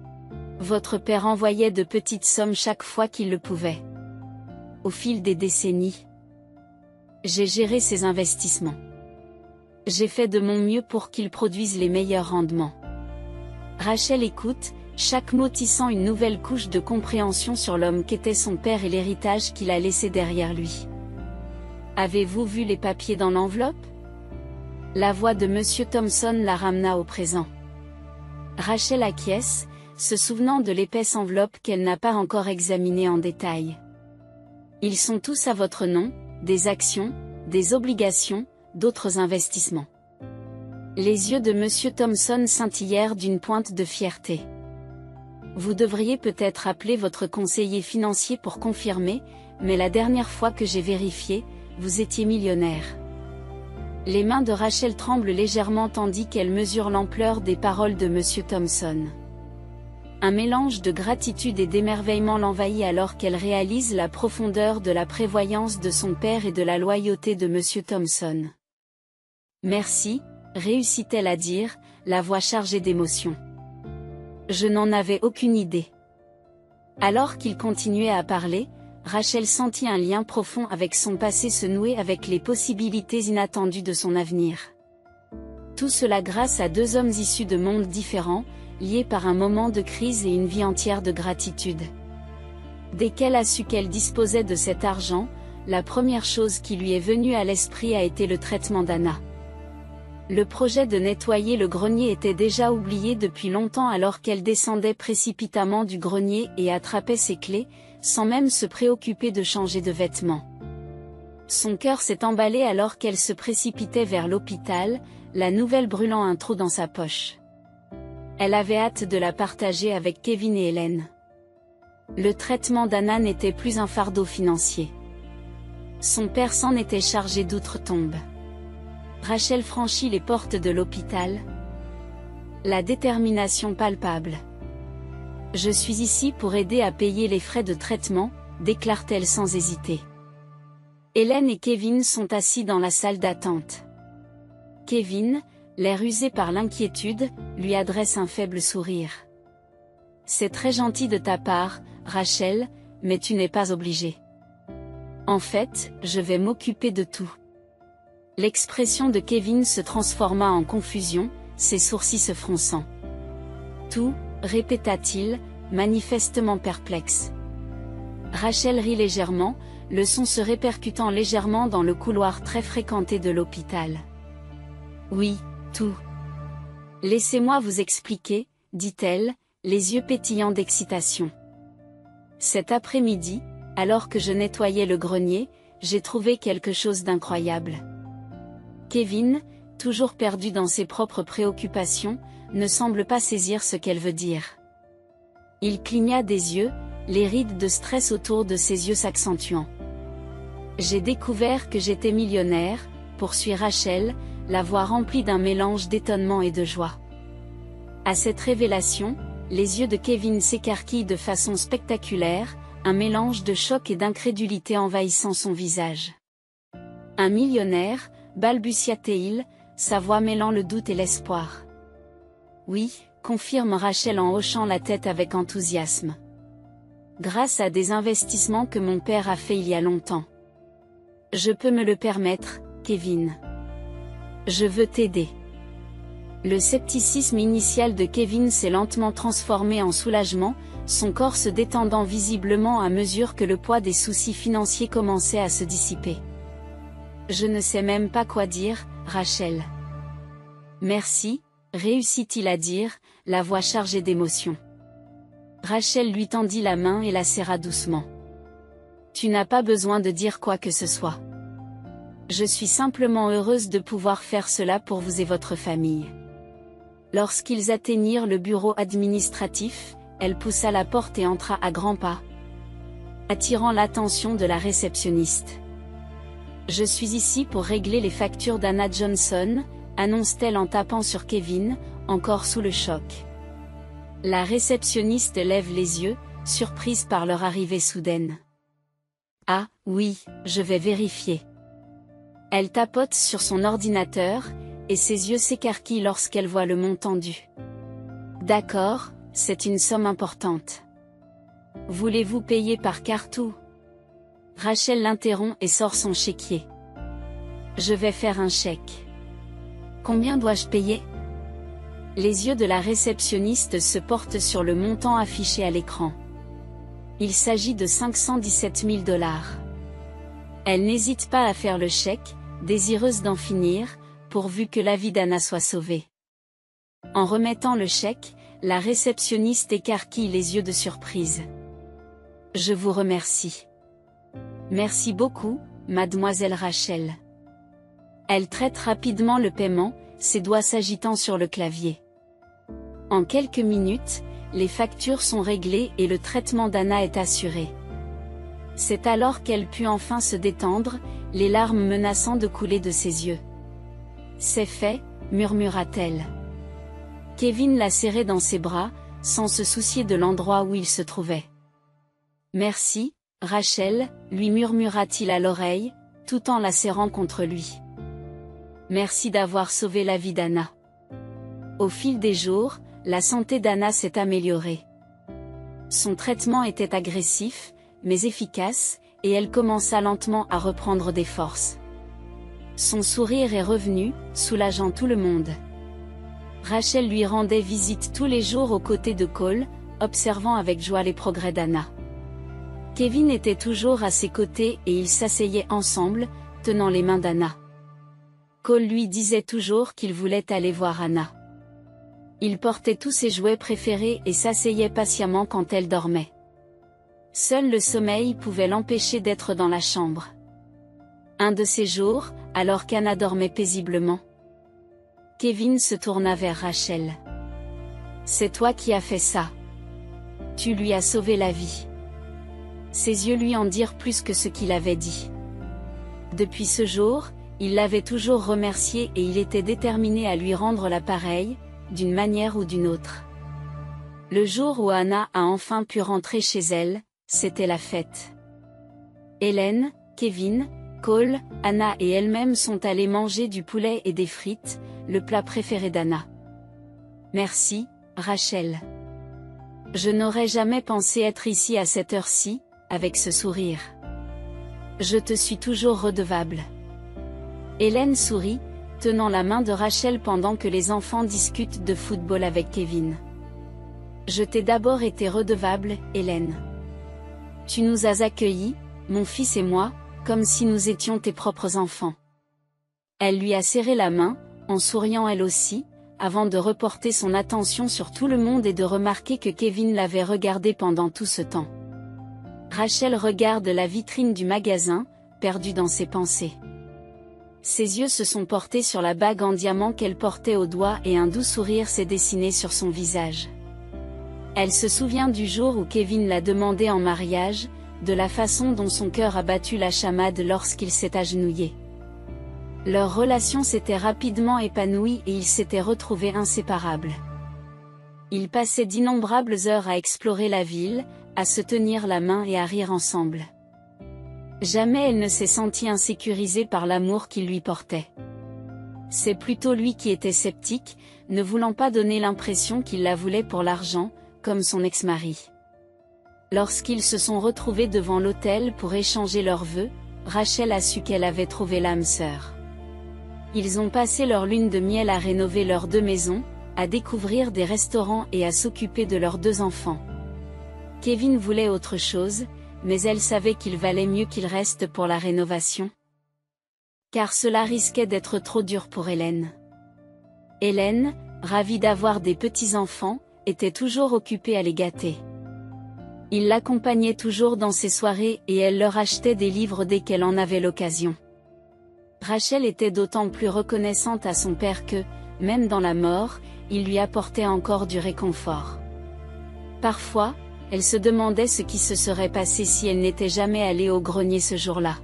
« Votre père envoyait de petites sommes chaque fois qu'il le pouvait. Au fil des décennies, j'ai géré ses investissements. J'ai fait de mon mieux pour qu'il produise les meilleurs rendements. » Rachel écoute, chaque mot tissant une nouvelle couche de compréhension sur l'homme qu'était son père et l'héritage qu'il a laissé derrière lui. Avez-vous vu les papiers dans l'enveloppe? La voix de Monsieur Thompson la ramena au présent. Rachel acquiesce, se souvenant de l'épaisse enveloppe qu'elle n'a pas encore examinée en détail. Ils sont tous à votre nom, des actions, des obligations, d'autres investissements. Les yeux de Monsieur Thompson scintillèrent d'une pointe de fierté. Vous devriez peut-être appeler votre conseiller financier pour confirmer, mais la dernière fois que j'ai vérifié, vous étiez millionnaire. Les mains de Rachel tremblent légèrement tandis qu'elle mesure l'ampleur des paroles de Monsieur Thompson. Un mélange de gratitude et d'émerveillement l'envahit alors qu'elle réalise la profondeur de la prévoyance de son père et de la loyauté de Monsieur Thompson. Merci, réussit-elle à dire, la voix chargée d'émotion. Je n'en avais aucune idée. Alors qu'il continuait à parler, Rachel sentit un lien profond avec son passé se nouer avec les possibilités inattendues de son avenir. Tout cela grâce à deux hommes issus de mondes différents, liés par un moment de crise et une vie entière de gratitude. Dès qu'elle a su qu'elle disposait de cet argent, la première chose qui lui est venue à l'esprit a été le traitement d'Anna. Le projet de nettoyer le grenier était déjà oublié depuis longtemps alors qu'elle descendait précipitamment du grenier et attrapait ses clés, sans même se préoccuper de changer de vêtements. Son cœur s'est emballé alors qu'elle se précipitait vers l'hôpital, la nouvelle brûlant un trou dans sa poche. Elle avait hâte de la partager avec Kevin et Hélène. Le traitement d'Anna n'était plus un fardeau financier. Son père s'en était chargé d'outre-tombe. Rachel franchit les portes de l'hôpital. La détermination palpable. Je suis ici pour aider à payer les frais de traitement, déclare-t-elle sans hésiter. Hélène et Kevin sont assis dans la salle d'attente. Kevin, l'air usé par l'inquiétude, lui adresse un faible sourire. C'est très gentil de ta part, Rachel, mais tu n'es pas obligée. En fait, je vais m'occuper de tout. L'expression de Kevin se transforma en confusion, ses sourcils se fronçant. Tout, répéta-t-il, manifestement perplexe. Rachel rit légèrement, le son se répercutant légèrement dans le couloir très fréquenté de l'hôpital. Oui, tout. Laissez-moi vous expliquer, dit-elle, les yeux pétillants d'excitation. Cet après-midi, alors que je nettoyais le grenier, j'ai trouvé quelque chose d'incroyable. Kevin, toujours perdu dans ses propres préoccupations, ne semble pas saisir ce qu'elle veut dire. Il cligna des yeux, les rides de stress autour de ses yeux s'accentuant. J'ai découvert que j'étais millionnaire, poursuit Rachel, la voix remplie d'un mélange d'étonnement et de joie. À cette révélation, les yeux de Kevin s'écarquillent de façon spectaculaire, un mélange de choc et d'incrédulité envahissant son visage. Un millionnaire, balbutia-t-il, sa voix mêlant le doute et l'espoir. Oui, confirme Rachel en hochant la tête avec enthousiasme. Grâce à des investissements que mon père a fait il y a longtemps. Je peux me le permettre, Kevin. Je veux t'aider. Le scepticisme initial de Kevin s'est lentement transformé en soulagement, son corps se détendant visiblement à mesure que le poids des soucis financiers commençait à se dissiper. Je ne sais même pas quoi dire, Rachel. Merci, réussit-il à dire, la voix chargée d'émotion. Rachel lui tendit la main et la serra doucement. Tu n'as pas besoin de dire quoi que ce soit. Je suis simplement heureuse de pouvoir faire cela pour vous et votre famille. Lorsqu'ils atteignirent le bureau administratif, elle poussa la porte et entra à grands pas, attirant l'attention de la réceptionniste. Je suis ici pour régler les factures d'Anna Johnson, annonce-t-elle en tapant sur Kevin, encore sous le choc. La réceptionniste lève les yeux, surprise par leur arrivée soudaine. Ah, oui, je vais vérifier. Elle tapote sur son ordinateur, et ses yeux s'écarquillent lorsqu'elle voit le montant dû. D'accord, c'est une somme importante. Voulez-vous payer par carte ou... Rachel l'interrompt et sort son chéquier. Je vais faire un chèque. Combien dois-je payer ? Les yeux de la réceptionniste se portent sur le montant affiché à l'écran. Il s'agit de 517 000 $. Elle n'hésite pas à faire le chèque, désireuse d'en finir, pourvu que la vie d'Anna soit sauvée. En remettant le chèque, la réceptionniste écarquille les yeux de surprise. « Je vous remercie. Merci beaucoup, mademoiselle Rachel. » Elle traite rapidement le paiement, ses doigts s'agitant sur le clavier. En quelques minutes, les factures sont réglées et le traitement d'Anna est assuré. C'est alors qu'elle put enfin se détendre, les larmes menaçant de couler de ses yeux. « C'est fait, » murmura-t-elle. Kevin l'a serrée dans ses bras, sans se soucier de l'endroit où il se trouvait. « Merci, Rachel, » lui murmura-t-il à l'oreille, tout en la serrant contre lui. « Merci d'avoir sauvé la vie d'Anna. » Au fil des jours, la santé d'Anna s'est améliorée. Son traitement était agressif, mais efficace, et elle commença lentement à reprendre des forces. Son sourire est revenu, soulageant tout le monde. Rachel lui rendait visite tous les jours aux côtés de Cole, observant avec joie les progrès d'Anna. Kevin était toujours à ses côtés et ils s'asseyaient ensemble, tenant les mains d'Anna. Cole lui disait toujours qu'il voulait aller voir Anna. Il portait tous ses jouets préférés et s'asseyait patiemment quand elle dormait. Seul le sommeil pouvait l'empêcher d'être dans la chambre. Un de ces jours, alors qu'Anna dormait paisiblement, Kevin se tourna vers Rachel. « C'est toi qui as fait ça. Tu lui as sauvé la vie. » Ses yeux lui en dirent plus que ce qu'il avait dit. Depuis ce jour, il l'avait toujours remercié et il était déterminé à lui rendre l'appareil, d'une manière ou d'une autre. Le jour où Anna a enfin pu rentrer chez elle, c'était la fête. Hélène, Kevin, Cole, Anna et elle-même sont allés manger du poulet et des frites, le plat préféré d'Anna. « Merci, Rachel. Je n'aurais jamais pensé être ici à cette heure-ci, avec ce sourire. Je te suis toujours redevable. » Hélène sourit, tenant la main de Rachel pendant que les enfants discutent de football avec Kevin. « Je t'ai d'abord été redevable, Hélène. Tu nous as accueillis, mon fils et moi, comme si nous étions tes propres enfants. » Elle lui a serré la main, en souriant elle aussi, avant de reporter son attention sur tout le monde et de remarquer que Kevin l'avait regardé pendant tout ce temps. Rachel regarde la vitrine du magasin, perdue dans ses pensées. Ses yeux se sont portés sur la bague en diamant qu'elle portait au doigt et un doux sourire s'est dessiné sur son visage. Elle se souvient du jour où Kevin l'a demandé en mariage, de la façon dont son cœur a battu la chamade lorsqu'il s'est agenouillé. Leur relation s'était rapidement épanouie et ils s'étaient retrouvés inséparables. Ils passaient d'innombrables heures à explorer la ville, à se tenir la main et à rire ensemble. Jamais elle ne s'est sentie insécurisée par l'amour qu'il lui portait. C'est plutôt lui qui était sceptique, ne voulant pas donner l'impression qu'il la voulait pour l'argent, comme son ex-mari. Lorsqu'ils se sont retrouvés devant l'autel pour échanger leurs vœux, Rachel a su qu'elle avait trouvé l'âme sœur. Ils ont passé leur lune de miel à rénover leurs 2 maisons, à découvrir des restaurants et à s'occuper de leurs 2 enfants. Kevin voulait autre chose, mais elle savait qu'il valait mieux qu'il reste pour la rénovation. Car cela risquait d'être trop dur pour Hélène. Hélène, ravie d'avoir des petits-enfants, était toujours occupée à les gâter. Il l'accompagnait toujours dans ses soirées et elle leur achetait des livres dès qu'elle en avait l'occasion. Rachel était d'autant plus reconnaissante à son père que, même dans la mort, il lui apportait encore du réconfort. Parfois, elle se demandait ce qui se serait passé si elle n'était jamais allée au grenier ce jour-là.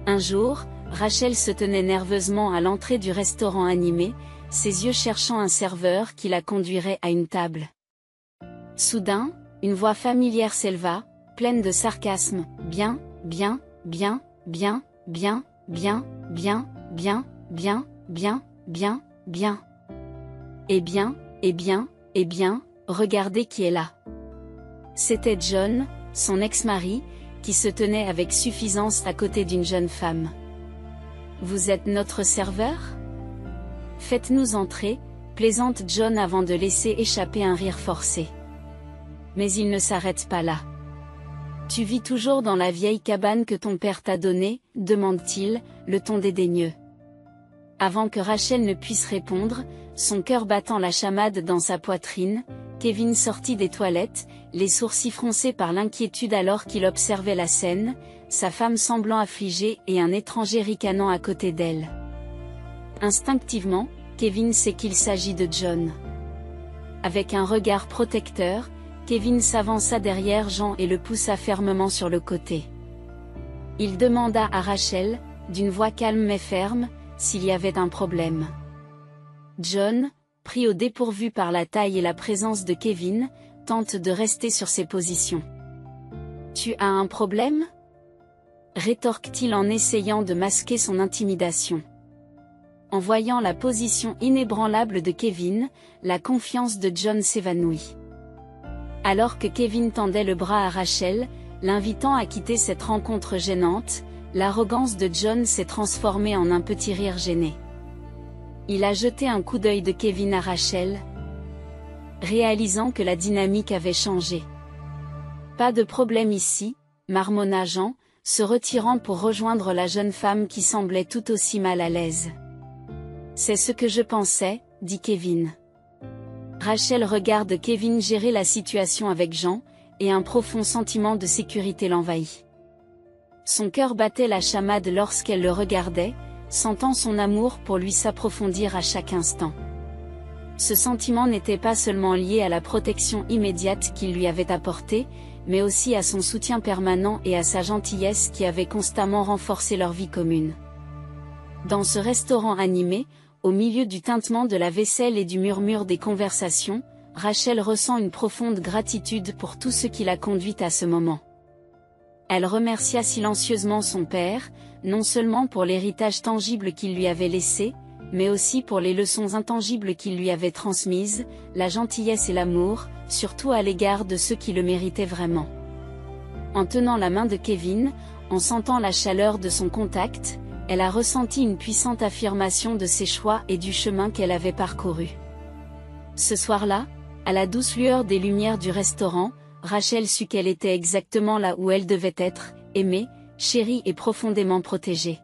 Un jour, Rachel se tenait nerveusement à l'entrée du restaurant animé, ses yeux cherchant un serveur qui la conduirait à une table. Soudain, une voix familière s'éleva, pleine de sarcasme. « Bien, bien, bien, bien, bien, bien, bien, bien, bien, bien, bien, bien. Eh bien, eh bien, eh bien, regardez qui est là. » C'était John, son ex-mari, qui se tenait avec suffisance à côté d'une jeune femme. « Vous êtes notre serveur ? Faites-nous entrer, » plaisante John avant de laisser échapper un rire forcé. Mais il ne s'arrête pas là. Tu vis toujours dans la vieille cabane que ton père t'a donnée, demande-t-il, le ton dédaigneux. Avant que Rachel ne puisse répondre, son cœur battant la chamade dans sa poitrine, Kevin sortit des toilettes, les sourcils froncés par l'inquiétude alors qu'il observait la scène, sa femme semblant affligée et un étranger ricanant à côté d'elle. Instinctivement, Kevin sait qu'il s'agit de John. Avec un regard protecteur, Kevin s'avança derrière Jean et le poussa fermement sur le côté. Il demanda à Rachel, d'une voix calme mais ferme, s'il y avait un problème. John, pris au dépourvu par la taille et la présence de Kevin, tente de rester sur ses positions. « Tu as un problème ?» rétorque-t-il en essayant de masquer son intimidation. En voyant la position inébranlable de Kevin, la confiance de John s'évanouit. Alors que Kevin tendait le bras à Rachel, l'invitant à quitter cette rencontre gênante, l'arrogance de John s'est transformée en un petit rire gêné. Il a jeté un coup d'œil de Kevin à Rachel, réalisant que la dynamique avait changé. « Pas de problème ici », marmonna Jean, se retirant pour rejoindre la jeune femme qui semblait tout aussi mal à l'aise. « C'est ce que je pensais », dit Kevin. Rachel regarde Kevin gérer la situation avec Jean, et un profond sentiment de sécurité l'envahit. Son cœur battait la chamade lorsqu'elle le regardait, sentant son amour pour lui s'approfondir à chaque instant. Ce sentiment n'était pas seulement lié à la protection immédiate qu'il lui avait apportée, mais aussi à son soutien permanent et à sa gentillesse qui avait constamment renforcé leur vie commune. Dans ce restaurant animé, au milieu du tintement de la vaisselle et du murmure des conversations, Rachel ressent une profonde gratitude pour tout ce qui l'a conduite à ce moment. Elle remercia silencieusement son père, non seulement pour l'héritage tangible qu'il lui avait laissé, mais aussi pour les leçons intangibles qu'il lui avait transmises, la gentillesse et l'amour, surtout à l'égard de ceux qui le méritaient vraiment. En tenant la main de Kevin, en sentant la chaleur de son contact, elle a ressenti une puissante affirmation de ses choix et du chemin qu'elle avait parcouru. Ce soir-là, à la douce lueur des lumières du restaurant, Rachel sut qu'elle était exactement là où elle devait être, aimée, chérie et profondément protégée.